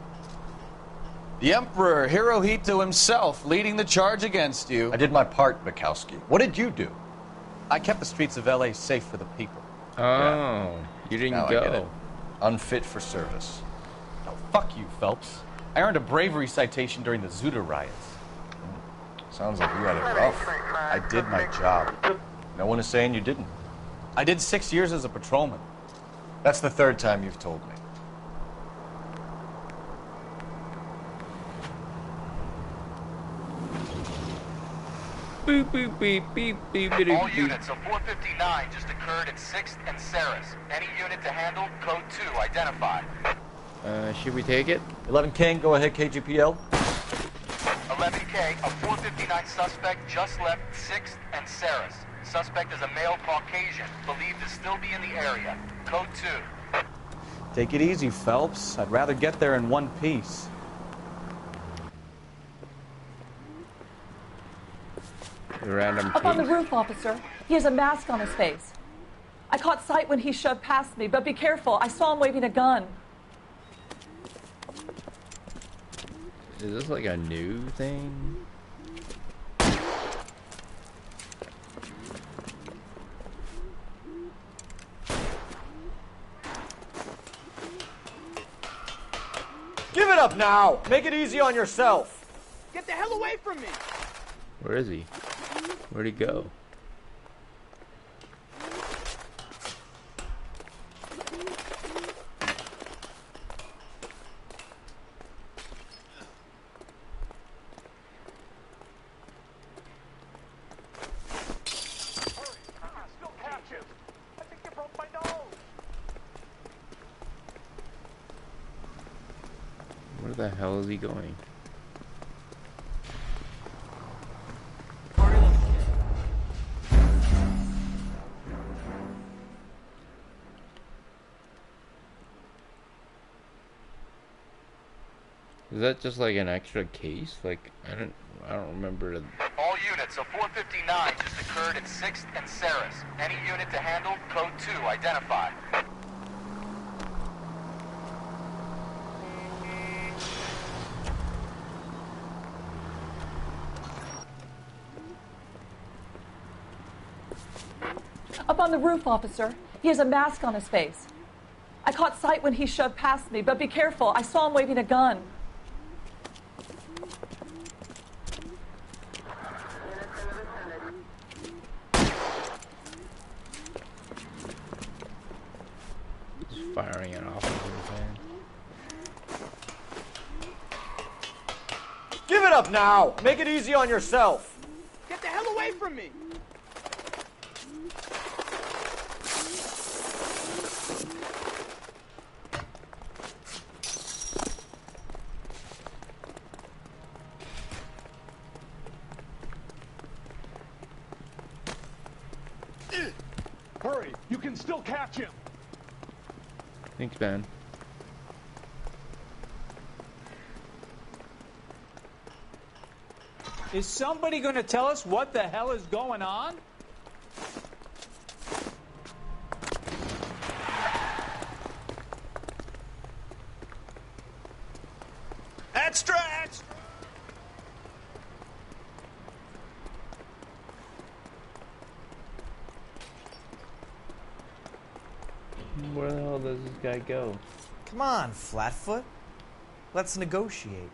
Speaker 5: The Emperor Hirohito himself leading the charge against you. I did my part, Bukowski. What did you do? I kept the streets of L.A. safe for the people.
Speaker 1: Oh, you didn't
Speaker 5: Now I
Speaker 1: go.
Speaker 5: get it. Unfit for service. No, fuck you, Phelps. I earned a bravery citation during the Zuda riots. Sounds like you had it rough. I did my job. No one is saying you didn't. I did 6 years as a patrolman. That's the 3rd time you've told me.
Speaker 1: Boop, boop, beep, beep, beep, beep,
Speaker 21: All
Speaker 1: beep.
Speaker 21: units of 459 just occurred at 6th and Saris. Any unit to handle, code 2, identify.
Speaker 1: Should we take it?
Speaker 5: 11 King, go ahead, KGPL.
Speaker 21: 11K, a 459 suspect just left 6th and Saris. Suspect is a male Caucasian, believed to still be in the area. Code 2.
Speaker 5: Take it easy, Phelps. I'd rather get there in one piece.
Speaker 1: Random
Speaker 23: Up on the
Speaker 1: case.
Speaker 23: roof, officer. He has a mask on his face. I caught sight when he shoved past me, but be careful. I saw him waving a gun.
Speaker 1: Is this like a new thing?
Speaker 5: Give it up now! Make it easy on yourself!
Speaker 18: Get the hell away from me!
Speaker 1: Where is he? Where'd he go? Where the hell is he going? Is that just like an extra case? Like I don't remember.
Speaker 21: All units, a 459 just occurred at 6th and Saris. Any unit to handle, code 2, identify.
Speaker 23: Up on the roof, officer. He has a mask on his face. I caught sight when he shoved past me, but be careful. I saw him waving a gun.
Speaker 1: Just firing it off of his hand.
Speaker 5: Give it up now! Make it easy on yourself!
Speaker 13: Get the hell away from me!
Speaker 18: Hurry! You can still catch him!
Speaker 1: Thanks, man.
Speaker 12: Is somebody going to tell us what the hell is going on?
Speaker 5: Extra! Extra!
Speaker 1: Where the hell does this guy go?
Speaker 16: Come on, Flatfoot. Let's negotiate.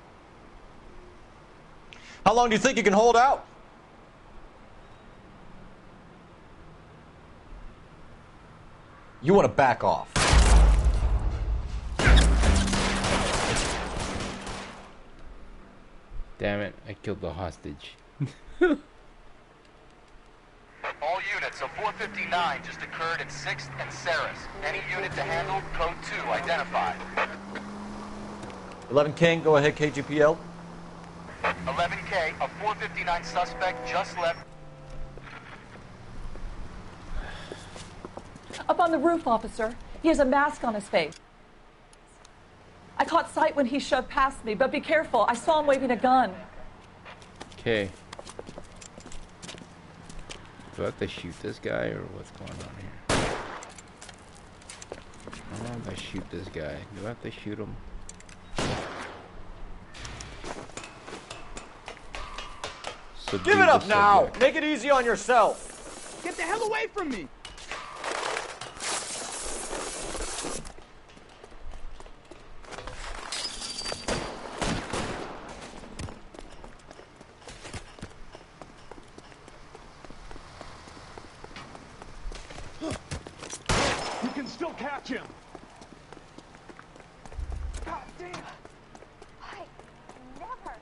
Speaker 5: How long do you think you can hold out? You want to back off.
Speaker 1: Damn it, I killed the hostage.
Speaker 21: All units, a 459 just occurred at 6th and Saris. Any unit to handle, code 2, identify.
Speaker 5: 11 King, go ahead, KGPL.
Speaker 21: 11K, a 459 suspect just left.
Speaker 23: Up on the roof, officer. He has a mask on his face. I caught sight when he shoved past me, but be careful. I saw him waving a gun.
Speaker 1: Okay. Do I have to shoot this guy, or what's going on here? I don't know if I shoot this guy. Do I have to shoot him?
Speaker 5: Give it up now! Make it easy on yourself!
Speaker 13: Get the hell away from me!
Speaker 18: You can still catch him! God damn!
Speaker 17: I never...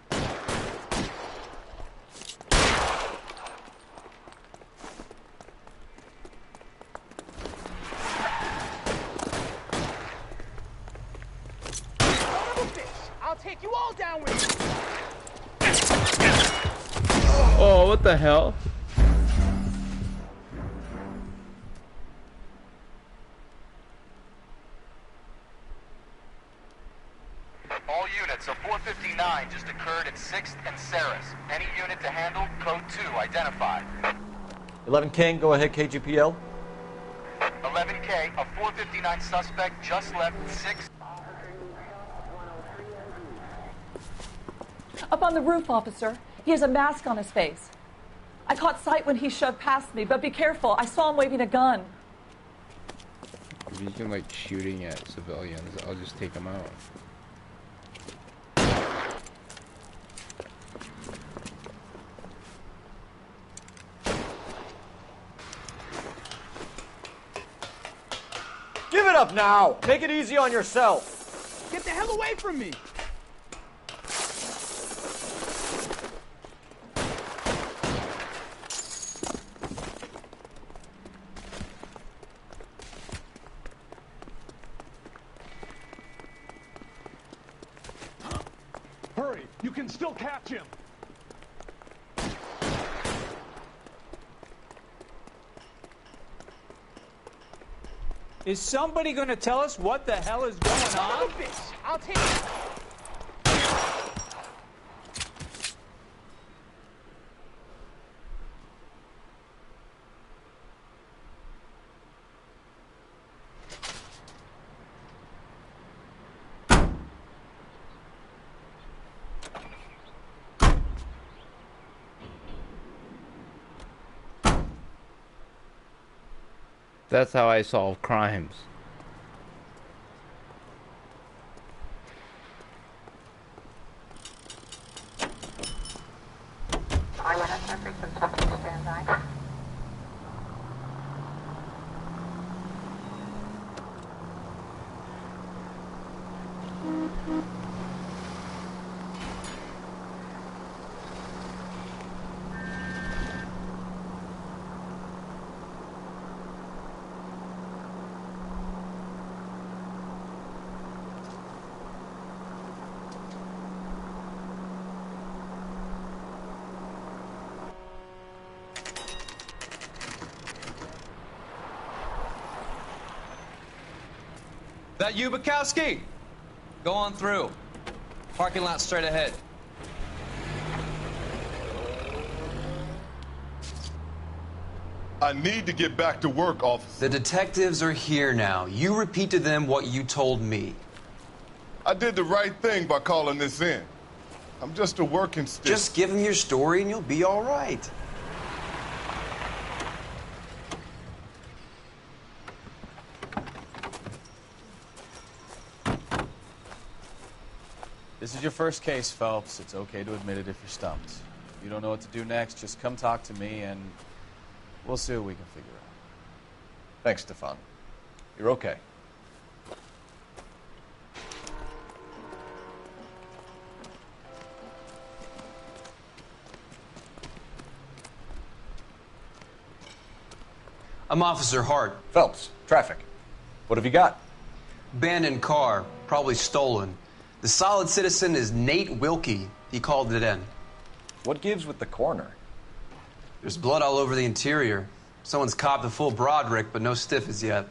Speaker 13: I'll take you all down with me!
Speaker 1: Oh, what the hell?
Speaker 21: All units, a 459 just occurred at 6th and Saris. Any unit to handle, code 2, identify.
Speaker 5: 11 King, go ahead, KGPL.
Speaker 21: 11K, a 459 suspect just left 6th.
Speaker 23: Up on the roof, officer. He has a mask on his face. I caught sight when he shoved past me, but be careful. I saw him waving a gun.
Speaker 1: If you can like shooting at civilians, I'll just take them out.
Speaker 5: Give it up now! Make it easy on yourself!
Speaker 13: Get the hell away from me!
Speaker 18: Hurry! You can still catch him!
Speaker 12: Is somebody going to tell us what the hell is going on?
Speaker 13: I'll take you.
Speaker 1: That's how I solve crimes.
Speaker 14: That you, Bukowski? Go on through. Parking lot straight ahead.
Speaker 11: I need to get back to work, officer.
Speaker 19: The detectives are here now. You repeat to them what you told me.
Speaker 11: I did the right thing by calling this in. I'm just a working stick.
Speaker 19: Just give them your story and you'll be all right.
Speaker 5: This is your first case, Phelps. It's okay to admit it if you're stumped. If you don't know what to do next, just come talk to me and we'll see what we can figure out.
Speaker 9: Thanks, Stefan. You're okay.
Speaker 19: I'm Officer Hart.
Speaker 9: Phelps, traffic. What have you got?
Speaker 19: Abandoned car, probably stolen. The solid citizen is Nate Wilkie. He called it in.
Speaker 9: What gives with the coroner?
Speaker 19: There's blood all over the interior. Someone's copped a full Broderick, but no stiff as yet.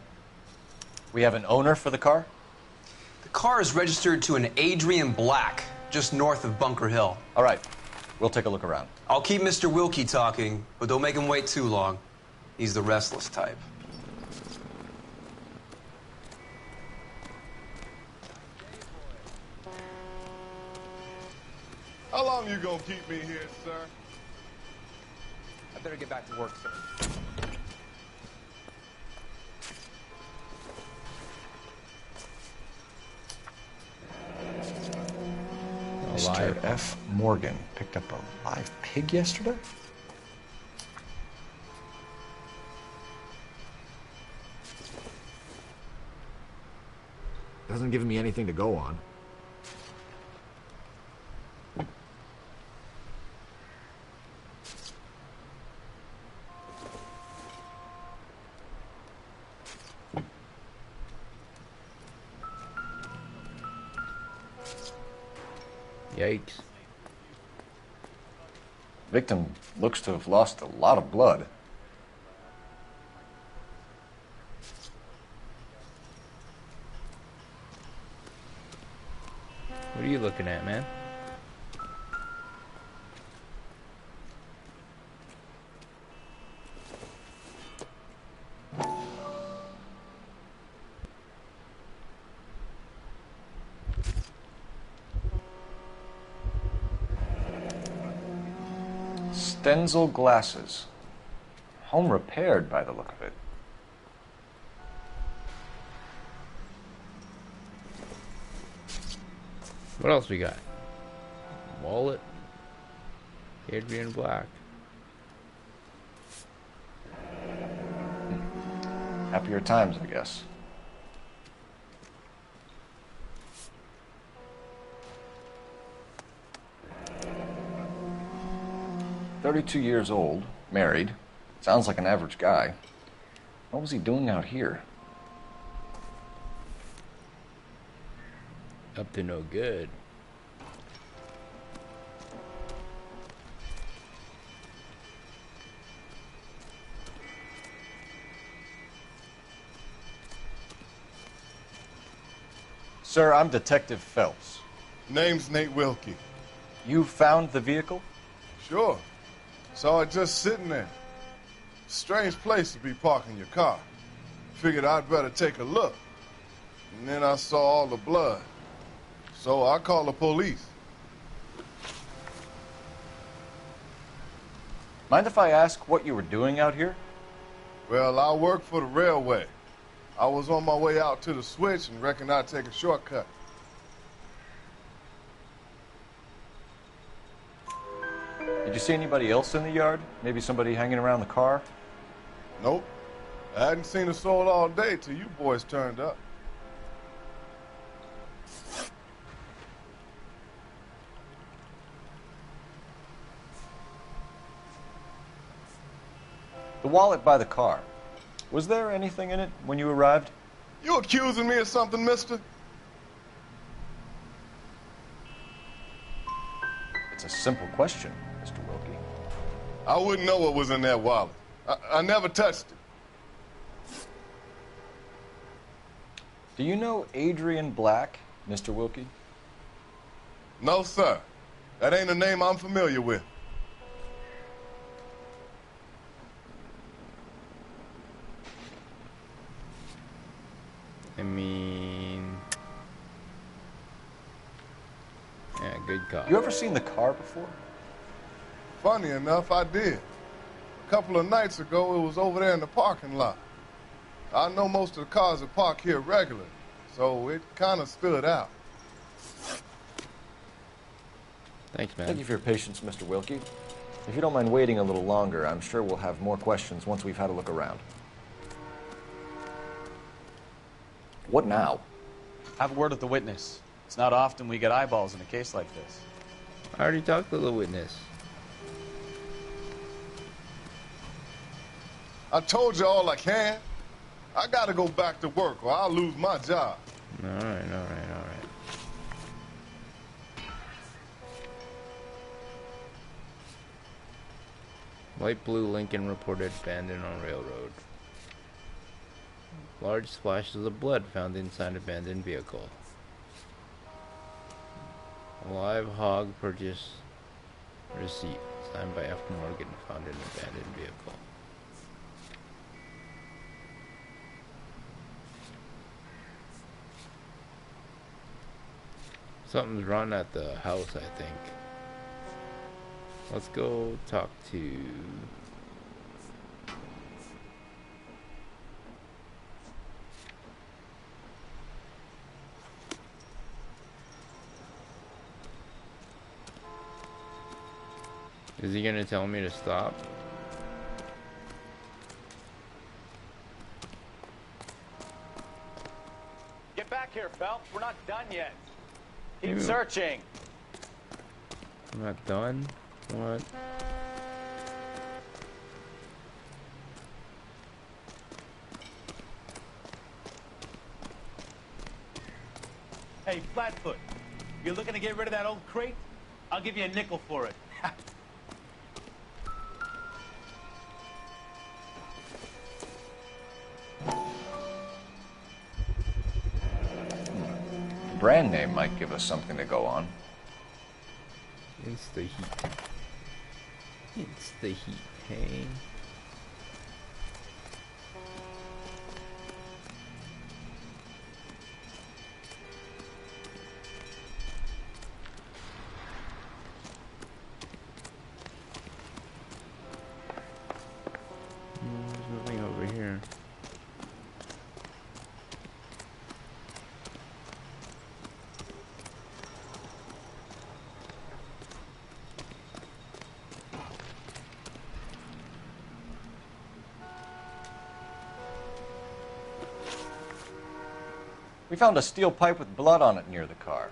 Speaker 9: We have an owner for the car?
Speaker 19: The car is registered to an Adrian Black, just north of Bunker Hill.
Speaker 9: All right. We'll take a look around.
Speaker 19: I'll keep Mr. Wilkie talking, but don't make him wait too long. He's the restless type.
Speaker 11: How long you gonna keep me here, sir?
Speaker 19: I better get back to work, sir.
Speaker 9: Mr. F. Morgan picked up a live pig yesterday?
Speaker 20: Doesn't give me anything to go on.
Speaker 1: Yikes.
Speaker 9: Victim looks to have lost a lot of blood.
Speaker 1: What are you looking at, man?
Speaker 9: Stenzel glasses. Home repaired by the look of it.
Speaker 1: What else we got? Wallet. Adrian Black.
Speaker 9: Happier times, I guess. "32 years old, married. Sounds like an average guy. What was he doing out here?"
Speaker 1: Up to no good.
Speaker 9: Sir, I'm Detective Phelps.
Speaker 11: Name's Nate Wilkie.
Speaker 9: You found the vehicle?
Speaker 11: Sure. Saw it just sitting there. Strange place to be parking your car. Figured I'd better take a look. And then I saw all the blood. So I called the police.
Speaker 9: Mind if I ask what you were doing out here?
Speaker 11: Well, I work for the railway. I was on my way out to the switch and reckoned I'd take a shortcut.
Speaker 9: Did you see anybody else in the yard? Maybe somebody hanging around the car?
Speaker 11: Nope. I hadn't seen a soul all day till you boys turned up.
Speaker 9: The wallet by the car. Was there anything in it when you arrived?
Speaker 11: You accusing me of something, mister?
Speaker 9: It's a simple question, Mr. Wilkie.
Speaker 11: I wouldn't know what was in that wallet. I never touched it.
Speaker 9: Do you know Adrian Black, Mr. Wilkie?
Speaker 11: No, sir. That ain't a name I'm familiar with.
Speaker 1: I mean... Yeah, good call.
Speaker 9: You ever seen the car before?
Speaker 11: Funny enough, I did. A couple of nights ago, it was over there in the parking lot. I know most of the cars that park here regularly, so it kind of stood out.
Speaker 1: Thanks, man.
Speaker 9: Thank you for your patience, Mr. Wilkie. If you don't mind waiting a little longer, I'm sure we'll have more questions once we've had a look around. What now?
Speaker 5: Have a word with the witness. It's not often we get eyeballs in a case like this.
Speaker 1: I already talked to the witness.
Speaker 11: I told you all I can. I gotta go back to work or I'll lose my job.
Speaker 1: All right. Light blue Lincoln reported abandoned on railroad. Large splashes of blood found inside abandoned vehicle. A live hog purchase receipt signed by F. Morgan found in abandoned vehicle. Something's wrong at the house, I think. Let's go talk to... Is he gonna tell me to stop?
Speaker 8: Get back here, Phelps. We're not done yet. Keep
Speaker 1: Maybe
Speaker 8: searching.
Speaker 1: I'm not done? What?
Speaker 8: Hey, Flatfoot, you're looking to get rid of that old crate? I'll give you a nickel for it.
Speaker 9: Brand name might give us something to go on.
Speaker 1: It's the heat. It's the heat, hey? There's nothing over here.
Speaker 9: We found a steel pipe with blood on it near the car.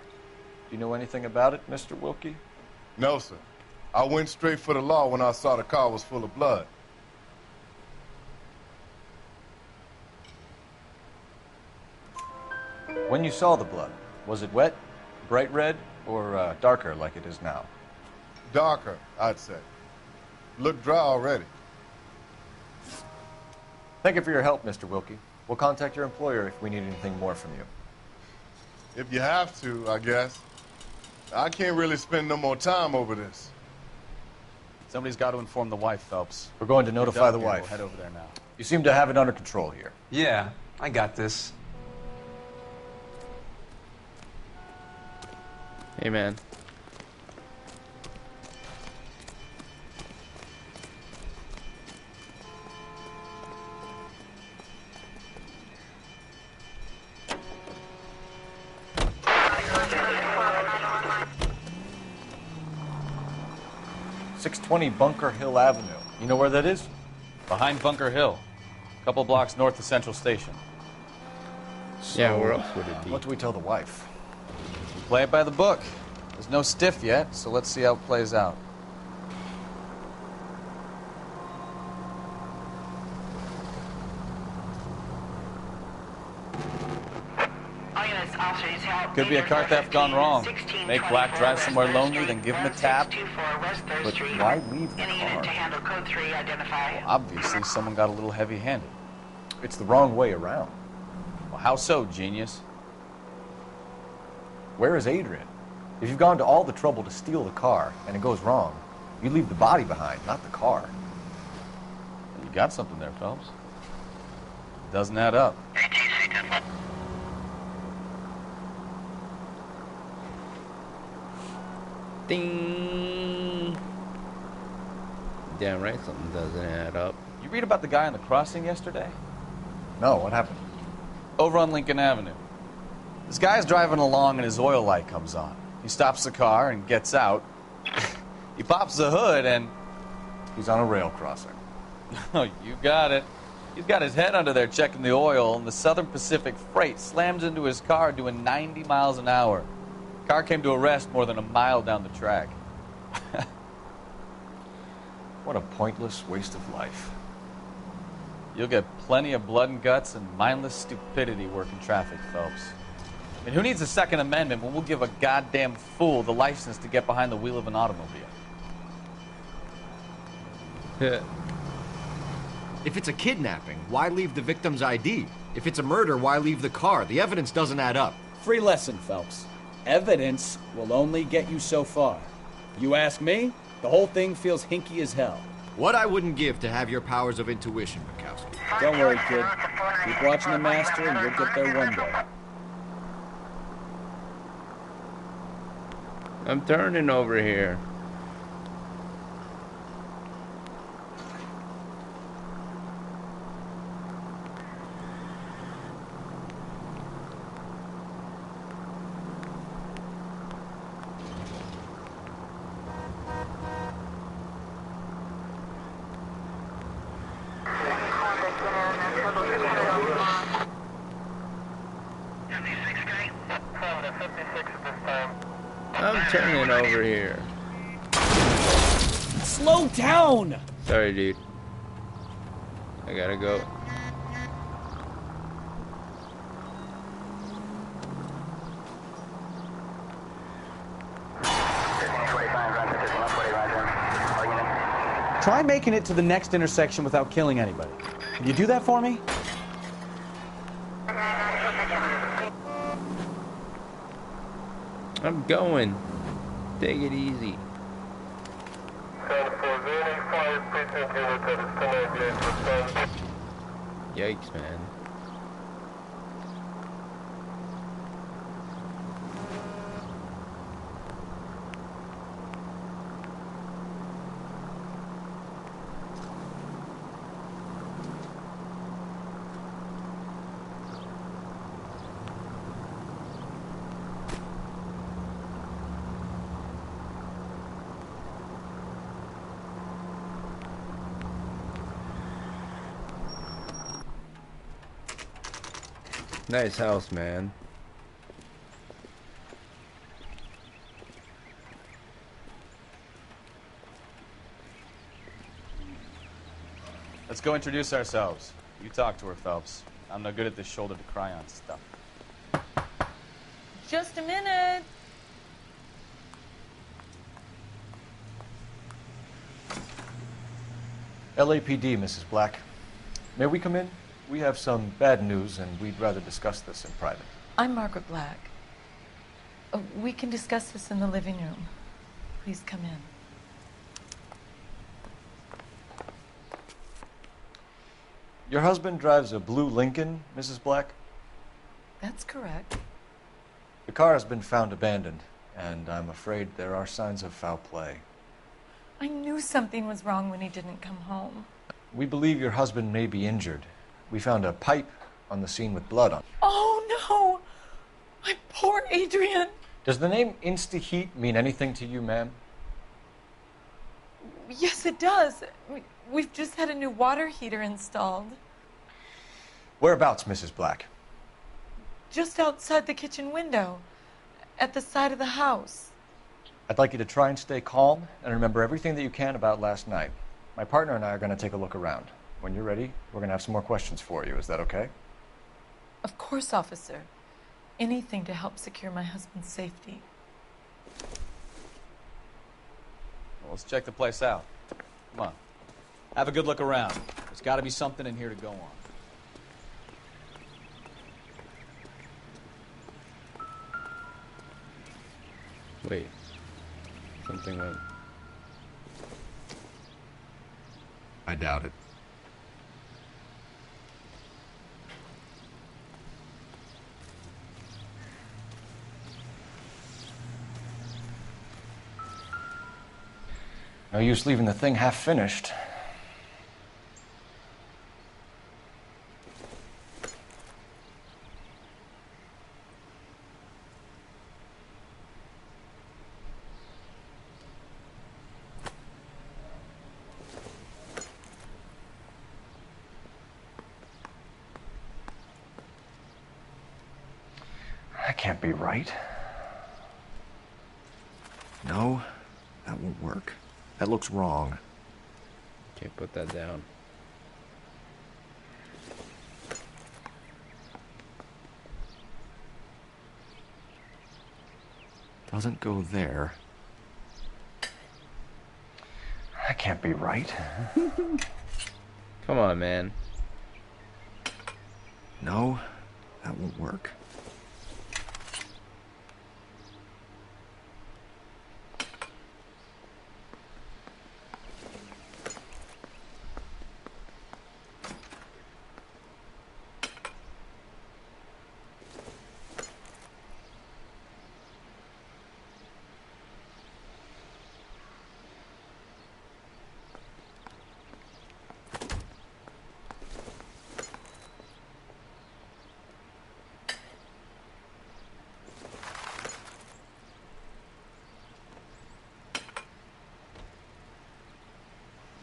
Speaker 9: Do you know anything about it, Mr. Wilkie?
Speaker 11: No, sir. I went straight for the law when I saw the car was full of blood.
Speaker 9: When you saw the blood, was it wet, bright red, or darker like it is now?
Speaker 11: Darker, I'd say. Looked dry already.
Speaker 9: Thank you for your help, Mr. Wilkie. We'll contact your employer if we need anything more from you.
Speaker 11: If you have to, I guess. I can't really spend no more time over this.
Speaker 5: Somebody's got to inform the wife, Phelps.
Speaker 9: We're going to notify the
Speaker 5: We'll
Speaker 9: wife.
Speaker 5: head over there now.
Speaker 9: You seem to have it under control here.
Speaker 19: Yeah, I got this.
Speaker 1: Hey, man.
Speaker 5: 620 Bunker Hill Avenue. You know where that is?
Speaker 7: Behind Bunker Hill. A couple blocks north of Central Station.
Speaker 5: So,
Speaker 1: yeah, where else would it be?
Speaker 5: What do we tell the wife?
Speaker 7: We play it by the book. There's no stiff yet, so let's see how it plays out. Could be a car theft gone wrong. Make Black drive somewhere lonely, then give him a tap.
Speaker 5: But why leave the car?
Speaker 7: Well, obviously, someone got a little heavy-handed.
Speaker 5: It's the wrong way around.
Speaker 7: Well, how so, genius?
Speaker 5: Where is Adrian? If you've gone to all the trouble to steal the car and it goes wrong, you leave the body behind, not the car.
Speaker 7: You got something there, Phelps. Doesn't add up.
Speaker 1: Ding! Damn right something doesn't add up.
Speaker 7: You read about the guy on the crossing yesterday?
Speaker 5: No, what happened?
Speaker 7: Over on Lincoln Avenue. This guy's driving along and his oil light comes on. He stops the car and gets out. He pops the hood and...
Speaker 5: He's on a rail crossing.
Speaker 7: Oh, you got it. He's got his head under there checking the oil, and the Southern Pacific Freight slams into his car doing 90 miles an hour. Car came to a rest more than a mile down the track.
Speaker 5: What a pointless waste of life.
Speaker 7: You'll get plenty of blood and guts and mindless stupidity working traffic, Phelps. And who needs a Second Amendment when we'll give a goddamn fool the license to get behind the wheel of an automobile?
Speaker 3: If it's a kidnapping, why leave the victim's ID? If it's a murder, why leave the car? The evidence doesn't add up.
Speaker 4: Free lesson, Phelps. Evidence will only get you so far. You ask me, the whole thing feels hinky as hell.
Speaker 3: What I wouldn't give to have your powers of intuition, Bukowski.
Speaker 4: Don't worry, kid. Keep watching the master and you'll get there one day.
Speaker 1: I'm turning over here. I'm turning over here.
Speaker 4: Slow down!
Speaker 1: Sorry, dude. I gotta go.
Speaker 7: Try making it to the next intersection without killing anybody. Can you do that for me?
Speaker 1: I'm going. Take it easy. Yikes, man. Nice house, man.
Speaker 7: Let's go introduce ourselves. You talk to her, Phelps. I'm no good at this shoulder to cry on stuff.
Speaker 6: Just a minute.
Speaker 5: LAPD, Mrs. Black. May we come in? We have some bad news, and we'd rather discuss this in private.
Speaker 6: I'm Margaret Black. We can discuss this in the living room. Please come in.
Speaker 5: Your husband drives a blue Lincoln, Mrs. Black?
Speaker 6: That's correct.
Speaker 5: The car has been found abandoned, and I'm afraid there are signs of foul play.
Speaker 6: I knew something was wrong when he didn't come home.
Speaker 5: We believe your husband may be injured. We found a pipe on the scene with blood on it.
Speaker 6: Oh, no! My poor Adrian!
Speaker 5: Does the name Insta-Heat mean anything to you, ma'am?
Speaker 6: Yes, it does. We've just had a new water heater installed.
Speaker 2: Whereabouts, Mrs. Black?
Speaker 6: Just outside the kitchen window, at the side of the house.
Speaker 2: I'd like you to try and stay calm and remember everything that you can about last night. My partner and I are going to take a look around. When you're ready, we're going to have some more questions for you. Is that okay?
Speaker 6: Of course, officer. Anything to help secure my husband's safety.
Speaker 4: Well, let's check the place out. Come on. Have a good look around. There's got to be something in here to go on.
Speaker 1: Wait. Something went...
Speaker 3: I doubt it.
Speaker 2: No use leaving the thing half finished. That can't be right.
Speaker 3: No, that won't work. That looks wrong.
Speaker 1: Can't put that down.
Speaker 3: Doesn't go there.
Speaker 2: That can't be right.
Speaker 1: Come on, man.
Speaker 3: No, that won't work.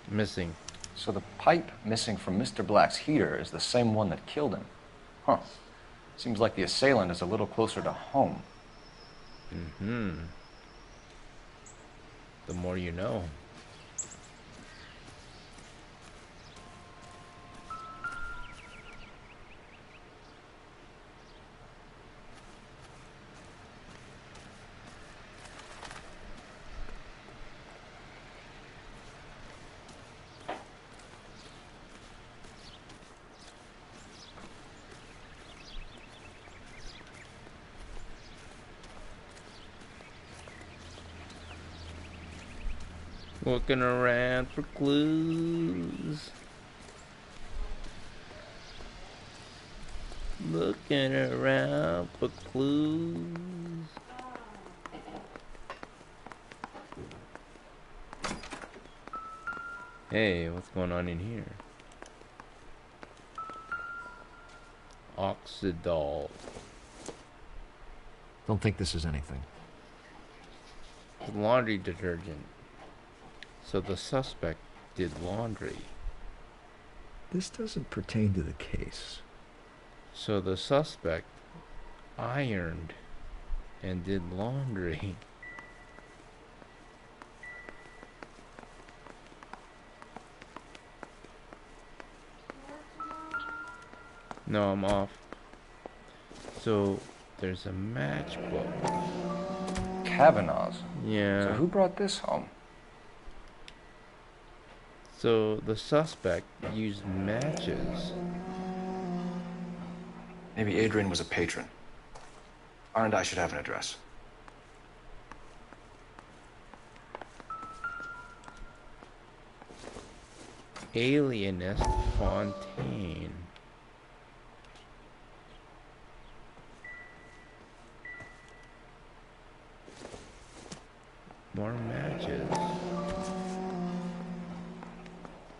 Speaker 1: Missing.
Speaker 2: So the pipe missing from Mr. Black's heater is the same one that killed him. Huh. Seems like the assailant is a little closer to home.
Speaker 1: Mm-hmm. The more you know. Looking around for clues. Looking around for clues. Hey, what's going on in here? Oxidol.
Speaker 3: Don't think this is anything.
Speaker 1: Laundry detergent. So the suspect did laundry.
Speaker 3: This doesn't pertain to the case.
Speaker 1: So the suspect ironed and did laundry. No, I'm off. So there's a matchbook.
Speaker 2: Kavanaugh's.
Speaker 1: Yeah.
Speaker 2: So who brought this home?
Speaker 1: So the suspect used matches.
Speaker 2: Maybe Adrian was a patron. R&I should have an address.
Speaker 1: Alienist Fontaine. More matches.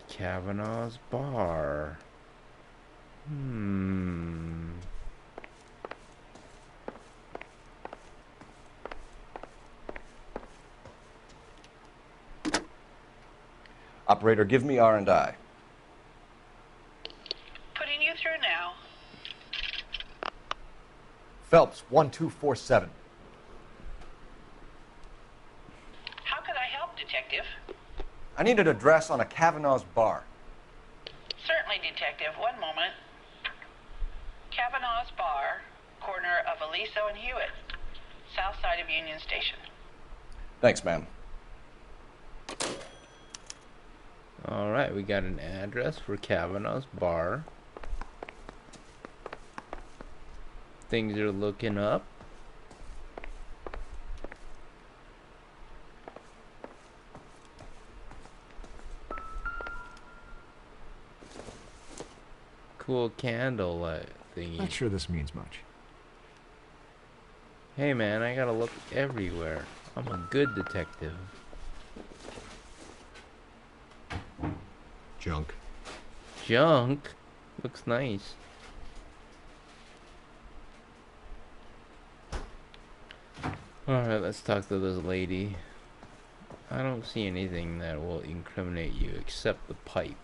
Speaker 1: Kavanaugh's bar.
Speaker 2: Operator, give me R&I.
Speaker 10: Putting you through now.
Speaker 2: Phelps, 1247.
Speaker 10: How could I help, Detective?
Speaker 2: I need an address on a Kavanaugh's bar.
Speaker 10: Certainly, Detective. One moment. Kavanaugh's Bar, corner of Aliso and Hewitt, south side of Union Station.
Speaker 2: Thanks, ma'am.
Speaker 1: Alright, we got an address for Kavanaugh's Bar. Things are looking up. Cool candlelight thingy.
Speaker 20: Not sure this means much.
Speaker 1: Hey man, I gotta look everywhere. I'm a good detective.
Speaker 20: Junk.
Speaker 1: Junk? Looks nice. Alright, let's talk to this lady. I don't see anything that will incriminate you except the pipe.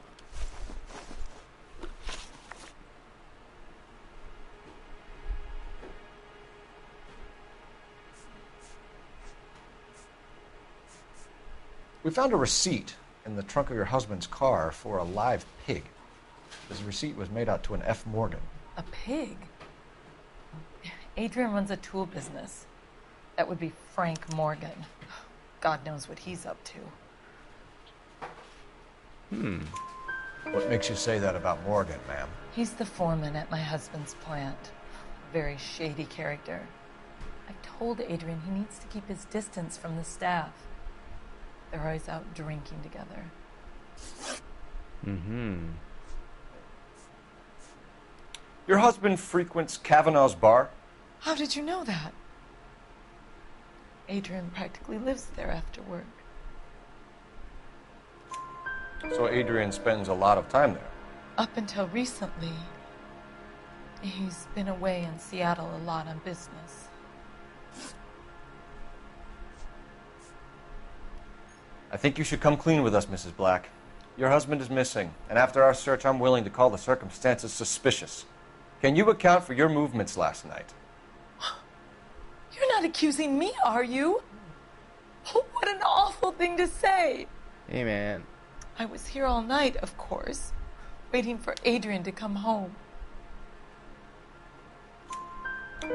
Speaker 2: We found a receipt in the trunk of your husband's car for a live pig. This receipt was made out to an F. Morgan.
Speaker 6: A pig? Adrian runs a tool business. That would be Frank Morgan. God knows what he's up to.
Speaker 2: What makes you say that about Morgan, ma'am?
Speaker 6: He's the foreman at my husband's plant. Very shady character. I've told Adrian he needs to keep his distance from the staff. They're always out drinking together.
Speaker 2: Your husband frequents Kavanaugh's bar?
Speaker 6: How did you know that? Adrian practically lives there after work.
Speaker 2: So Adrian spends a lot of time there.
Speaker 6: Up until recently, he's been away in Seattle a lot on business.
Speaker 2: I think you should come clean with us, Mrs. Black. Your husband is missing, and after our search, I'm willing to call the circumstances suspicious. Can you account for your movements last night?
Speaker 6: You're not accusing me, are you? What an awful thing to say.
Speaker 1: Hey, man.
Speaker 6: I was here all night, of course, waiting for Adrian to come home.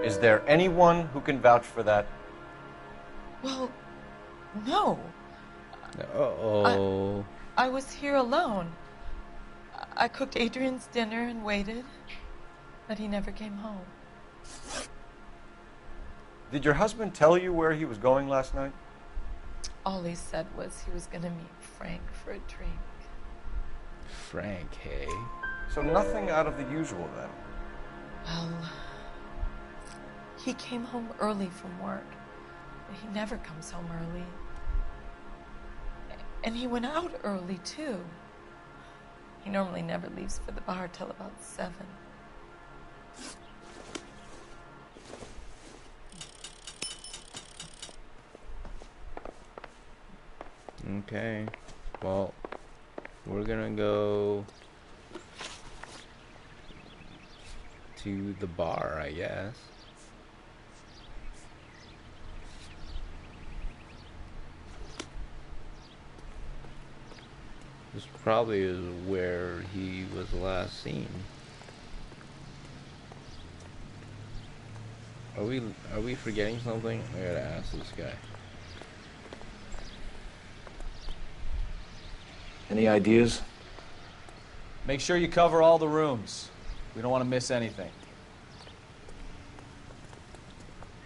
Speaker 2: Is there anyone who can vouch for that?
Speaker 6: Well, no.
Speaker 1: Uh-oh.
Speaker 6: I was here alone. I cooked Adrian's dinner and waited, but he never came home.
Speaker 2: Did your husband tell you where he was going last night?
Speaker 6: All he said was he was going to meet Frank for a drink.
Speaker 1: Frank, hey?
Speaker 2: So nothing out of the usual then?
Speaker 6: Well, he came home early from work, but he never comes home early. And he went out early, too. He normally never leaves for the bar till about 7.
Speaker 1: Okay. Well, we're gonna go to the bar, I guess. This probably is where he was last seen. Are we forgetting something? I gotta ask this guy.
Speaker 2: Any ideas?
Speaker 4: Make sure you cover all the rooms. We don't want to miss anything.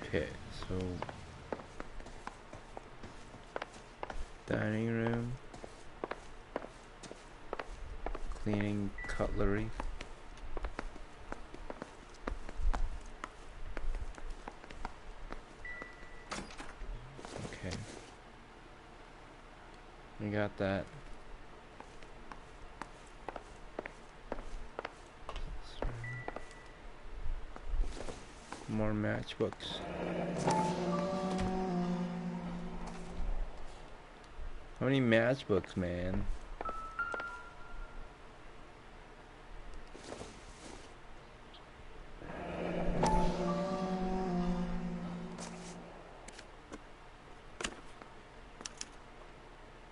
Speaker 1: Okay, so dining room, cleaning cutlery. Okay, we got that. More matchbooks. How many matchbooks, man?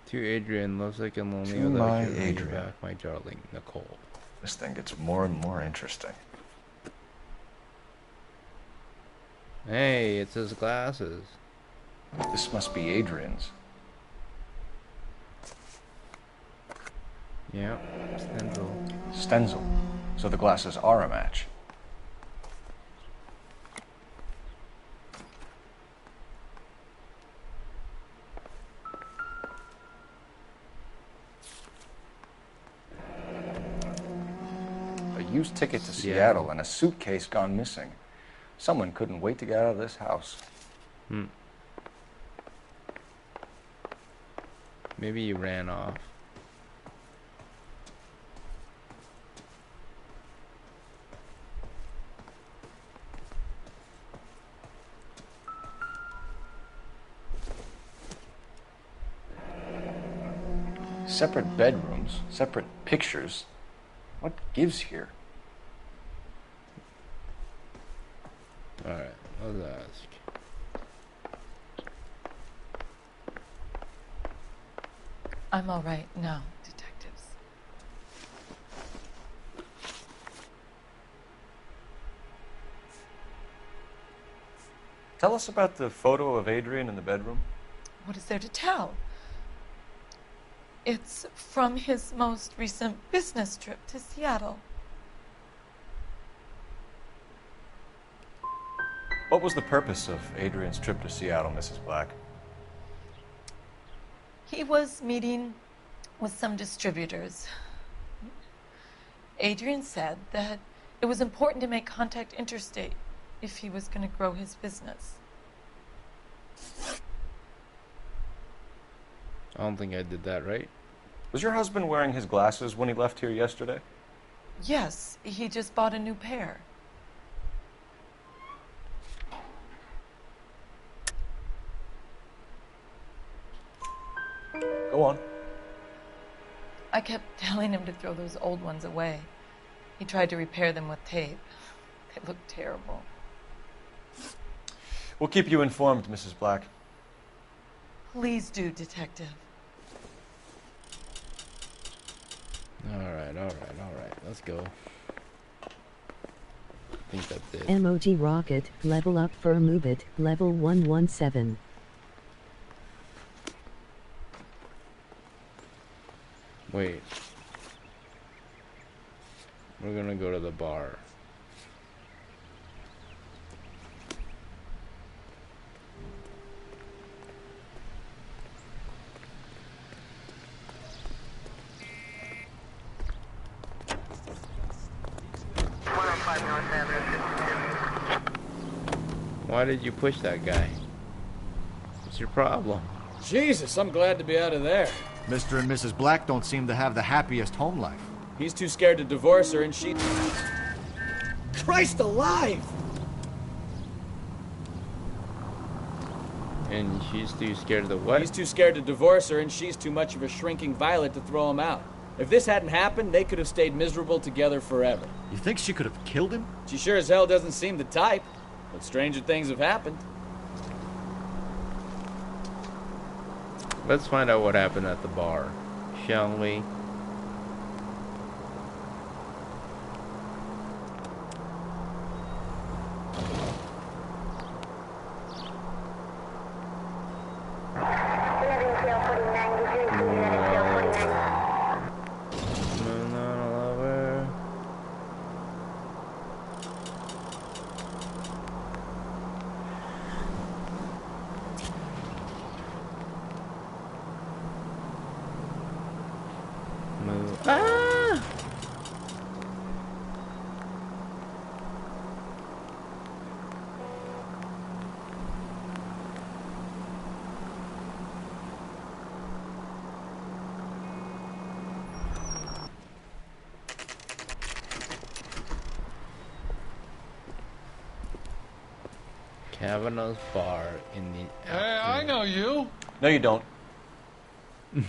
Speaker 1: To Adrian, looks like I'm lonely.
Speaker 9: To my
Speaker 1: I'd like to bring you
Speaker 9: Adrian.
Speaker 1: back, my darling Nicole.
Speaker 9: This thing gets more and more interesting.
Speaker 1: Hey, it's his glasses.
Speaker 9: This must be Adrian's.
Speaker 1: Yeah, Stenzel.
Speaker 9: Stenzel. So the glasses are a match. A used ticket to Seattle and a suitcase gone missing. Someone couldn't wait to get out of this house.
Speaker 1: Maybe he ran off.
Speaker 9: Separate bedrooms, separate pictures. What gives here?
Speaker 1: Alright, let's ask.
Speaker 6: I'm all right now, detectives.
Speaker 5: Tell us about the photo of Adrian in the bedroom.
Speaker 6: What is there to tell? It's from his most recent business trip to Seattle.
Speaker 5: What was the purpose of Adrian's trip to Seattle, Mrs. Black?
Speaker 6: He was meeting with some distributors. Adrian said that it was important to make contact interstate if he was going to grow his business.
Speaker 1: I don't think I did that right.
Speaker 5: Was your husband wearing his glasses when he left here yesterday?
Speaker 6: Yes, he just bought a new pair.
Speaker 5: Go on.
Speaker 6: I kept telling him to throw those old ones away. He tried to repair them with tape. They looked terrible.
Speaker 5: We'll keep you informed, Mrs. Black.
Speaker 6: Please do, detective.
Speaker 1: Alright. Let's go. I think that's it.
Speaker 15: Emoji rocket, level up for move it, level 117.
Speaker 1: Wait. We're gonna go to the bar. Why did you push that guy? What's your problem?
Speaker 4: Jesus, I'm glad to be out of there.
Speaker 3: Mr. and Mrs. Black don't seem to have the happiest home life.
Speaker 4: He's too scared to divorce her, and she... Christ alive!
Speaker 1: And she's too scared of the what?
Speaker 4: He's too scared to divorce her, and she's too much of a shrinking violet to throw him out. If this hadn't happened, they could have stayed miserable together forever.
Speaker 3: You think she could have killed him?
Speaker 4: She sure as hell doesn't seem the type, but stranger things have happened.
Speaker 1: Let's find out what happened at the bar, shall we? Kavanaugh's bar in the
Speaker 11: Hey, I know you.
Speaker 5: No, you don't.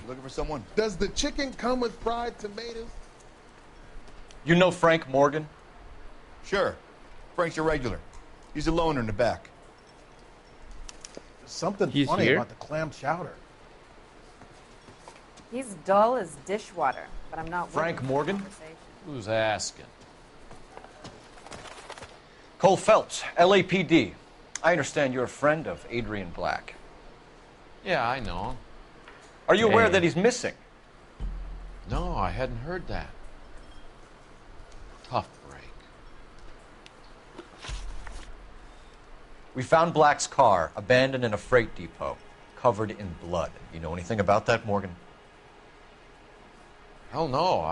Speaker 11: Looking for someone. Does the chicken come with fried tomatoes?
Speaker 5: You know Frank Morgan?
Speaker 16: Sure. Frank's your regular. He's a loner in the back.
Speaker 11: There's something
Speaker 1: He's
Speaker 11: funny
Speaker 1: here?
Speaker 11: about the clam chowder.
Speaker 17: He's dull as dishwater, but I'm not
Speaker 2: Frank Morgan?
Speaker 5: Who's asking?
Speaker 2: Cole Phelps, LAPD. I understand you're a friend of Adrian Black.
Speaker 5: Yeah, I know.
Speaker 2: Are you aware that he's missing?
Speaker 5: No, I hadn't heard that. Tough break.
Speaker 2: We found Black's car abandoned in a freight depot, covered in blood. You know anything about that, Morgan?
Speaker 5: Hell no.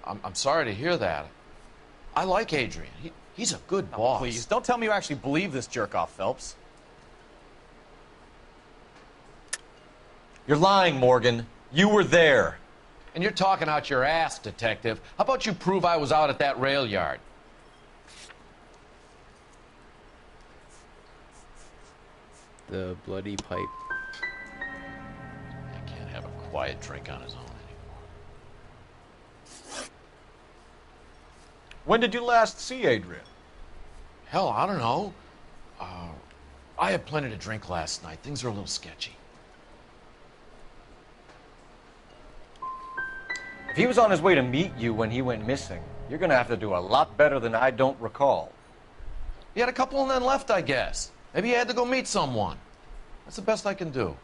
Speaker 5: I'm sorry to hear that. I like Adrian. He's a good boss.
Speaker 7: Please, don't tell me you actually believe this jerk-off, Phelps.
Speaker 2: You're lying, Morgan. You were there.
Speaker 5: And you're talking out your ass, detective. How about you prove I was out at that rail yard?
Speaker 1: The bloody pipe.
Speaker 5: I can't have a quiet drink on his own anymore.
Speaker 2: When did you last see Adrian?
Speaker 5: Hell, I don't know. I had plenty to drink last night. Things are a little sketchy.
Speaker 2: If he was on his way to meet you when he went missing, you're going to have to do a lot better than I don't recall.
Speaker 5: He had a couple and then left, I guess. Maybe he had to go meet someone. That's the best I can do.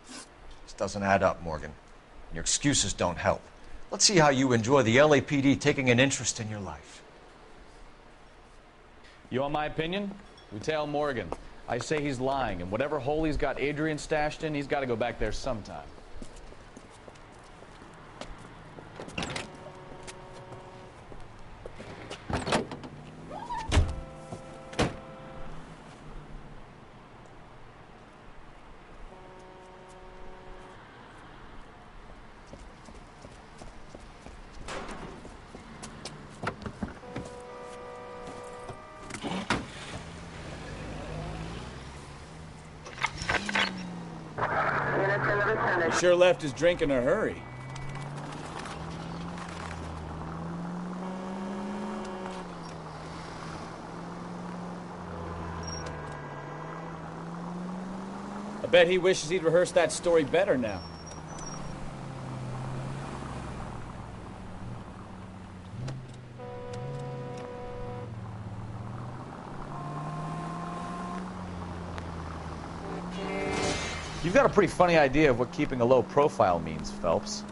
Speaker 2: This doesn't add up, Morgan. Your excuses don't help. Let's see how you enjoy the LAPD taking an interest in your life.
Speaker 4: You want my opinion? We tell Morgan. I say he's lying, and whatever hole he's got Adrian stashed in, he's got to go back there sometime. He sure left his drink in a hurry. I bet he wishes he'd rehearsed that story better now.
Speaker 7: You've got a pretty funny idea of what keeping a low profile means, Phelps.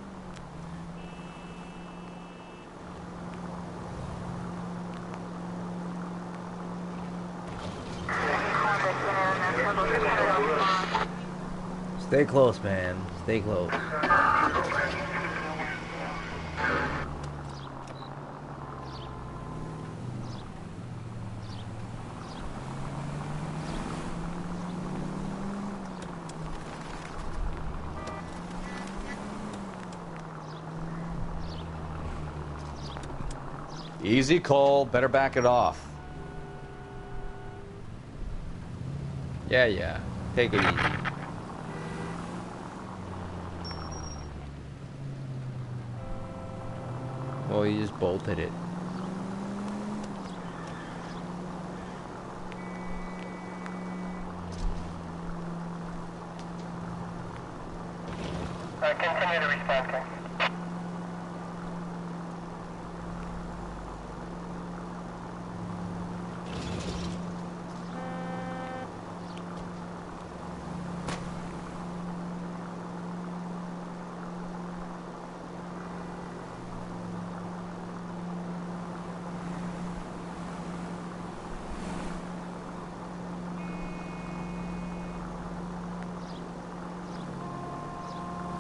Speaker 1: Stay close, man. Stay close.
Speaker 7: Easy, Cole. Better back it off.
Speaker 1: Yeah. Take it easy. Well, you just bolted it.
Speaker 21: Continue to respond, King.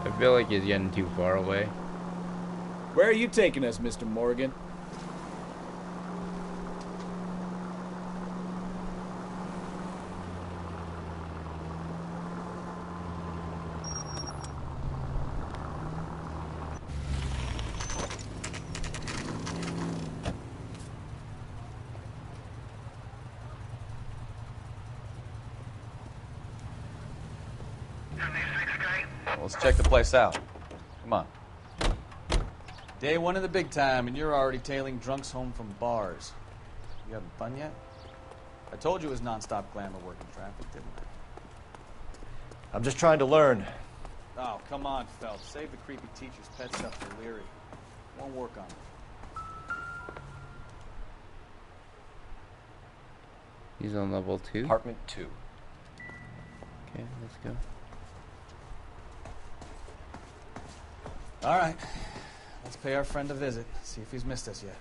Speaker 1: I feel like he's getting too far away.
Speaker 4: Where are you taking us, Mr. Morgan?
Speaker 7: Let's check the place out. Come on.
Speaker 4: Day one of the big time, and you're already tailing drunks home from bars. You having fun yet? I told you it was nonstop glamour working traffic, didn't I?
Speaker 2: I'm just trying to learn.
Speaker 4: Oh, come on, Phelps. Save the creepy teacher's pet stuff for Leary. Won't work on it.
Speaker 1: He's on level 2?
Speaker 2: Apartment 2.
Speaker 1: Okay, let's go.
Speaker 4: All right. Let's pay our friend a visit. See if he's missed us yet.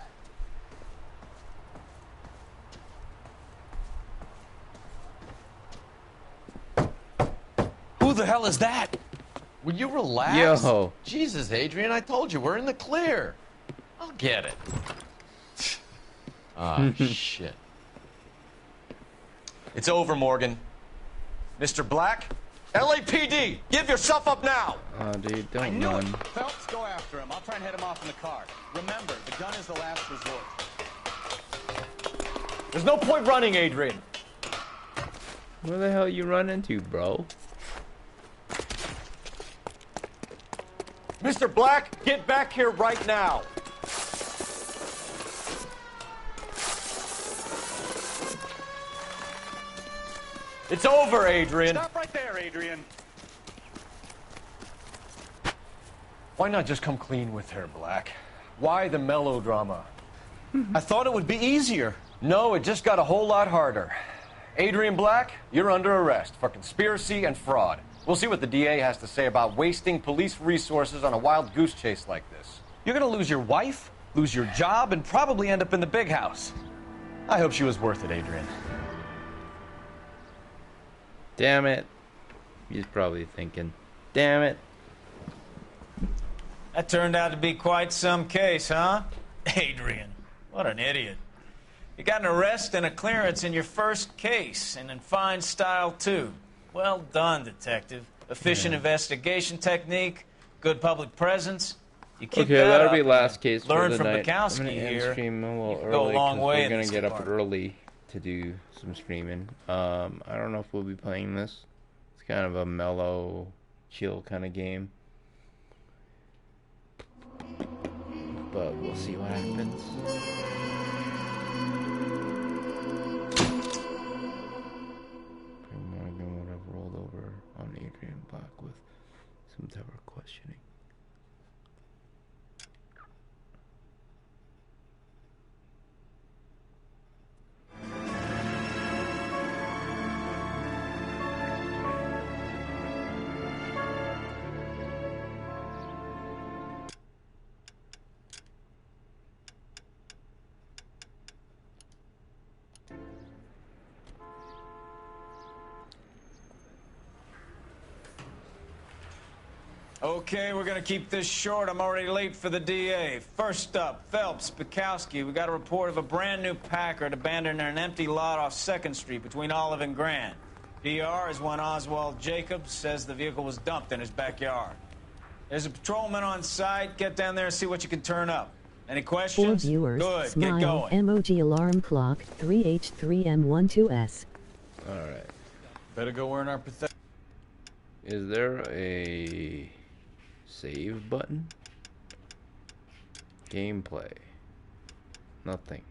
Speaker 5: Who the hell is that?
Speaker 19: Will you relax?
Speaker 1: Yo.
Speaker 19: Jesus, Adrian, I told you, we're in the clear. I'll get it. Ah, shit.
Speaker 5: It's over, Morgan. Mr. Black, LAPD, give yourself up now!
Speaker 1: Oh, dude,
Speaker 4: I
Speaker 1: don't
Speaker 4: knew
Speaker 1: run.
Speaker 4: it. Phelps, go after him. I'll try and head him off in the car. Remember, the gun is the last resort.
Speaker 5: There's no point running, Adrian.
Speaker 1: Where the hell you run into, bro?
Speaker 5: Mr. Black, get back here right now. It's over, Adrian.
Speaker 4: Stop right there, Adrian.
Speaker 2: Why not just come clean with her, Black? Why the melodrama?
Speaker 5: I thought it would be easier.
Speaker 2: No, it just got a whole lot harder. Adrian Black, you're under arrest for conspiracy and fraud. We'll see what the DA has to say about wasting police resources on a wild goose chase like this.
Speaker 5: You're gonna lose your wife, lose your job, and probably end up in the big house. I hope she was worth it, Adrian.
Speaker 1: Damn it. He's probably thinking, damn it.
Speaker 12: That turned out to be quite some case, huh? Adrian, what an idiot. You got an arrest and a clearance in your first case, and in fine style, too. Well done, detective. Efficient investigation technique, good public presence. You keep
Speaker 1: Okay,
Speaker 12: that
Speaker 1: that'll
Speaker 12: up
Speaker 1: be
Speaker 12: and
Speaker 1: last case for
Speaker 12: learn
Speaker 1: the
Speaker 12: from
Speaker 1: night.
Speaker 12: Bukowski
Speaker 1: I'm gonna end
Speaker 12: here.
Speaker 1: stream a
Speaker 12: You
Speaker 1: little
Speaker 12: can go a
Speaker 1: early
Speaker 12: long
Speaker 1: 'cause
Speaker 12: way
Speaker 1: we're
Speaker 12: in
Speaker 1: gonna
Speaker 12: this
Speaker 1: get up
Speaker 12: department.
Speaker 1: early to do some streaming. I don't know if we'll be playing this. It's kind of a mellow, chill kind of game. But we'll see what happens. Morgan would have rolled over on Adrian Black with some type of questioning.
Speaker 12: Okay, we're gonna keep this short. I'm already late for the DA. First up, Phelps, Bukowski. We got a report of a brand new Packard abandoned in an empty lot off 2nd Street between Olive and Grand. PR is one Oswald Jacobs says the vehicle was dumped in his backyard. There's a patrolman on site. Get down there and see what you can turn up. Any
Speaker 15: 4
Speaker 12: questions?
Speaker 15: viewers,
Speaker 12: Good,
Speaker 15: smile,
Speaker 12: get going.
Speaker 15: emoji alarm clock, 3H3M12S.
Speaker 1: Alright.
Speaker 4: Better go wearing our pathetic...
Speaker 1: Is there a save button? Gameplay. Nothing.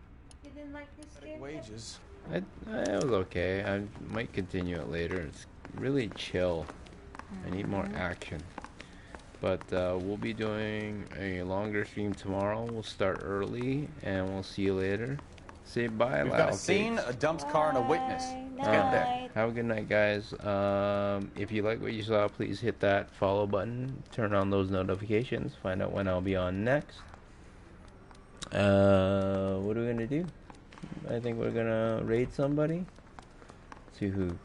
Speaker 17: You didn't like this game?
Speaker 4: Wages.
Speaker 1: It was okay. I might continue it later. It's really chill. I need more action. But we'll be doing a longer stream tomorrow. We'll start early and we'll see you later. Say bye,
Speaker 4: We've
Speaker 1: Lyle
Speaker 4: got a scene,
Speaker 1: Cakes.
Speaker 4: a dumped car, and a witness. Let's get there.
Speaker 1: Have a good night, guys. If you like what you saw, please hit that follow button. Turn on those notifications. Find out when I'll be on next. What are we gonna do? I think we're gonna raid somebody. Let's see who.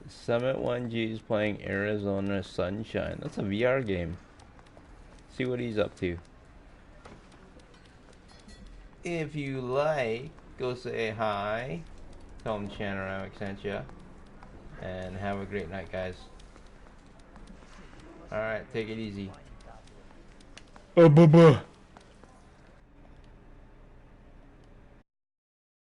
Speaker 1: Summit 1G is playing Arizona Sunshine. That's a VR game. See what he's up to. If you like, go say hi. Tell him Chanoramik sent ya. And have a great night, guys. Alright, take it easy. Bye-bye.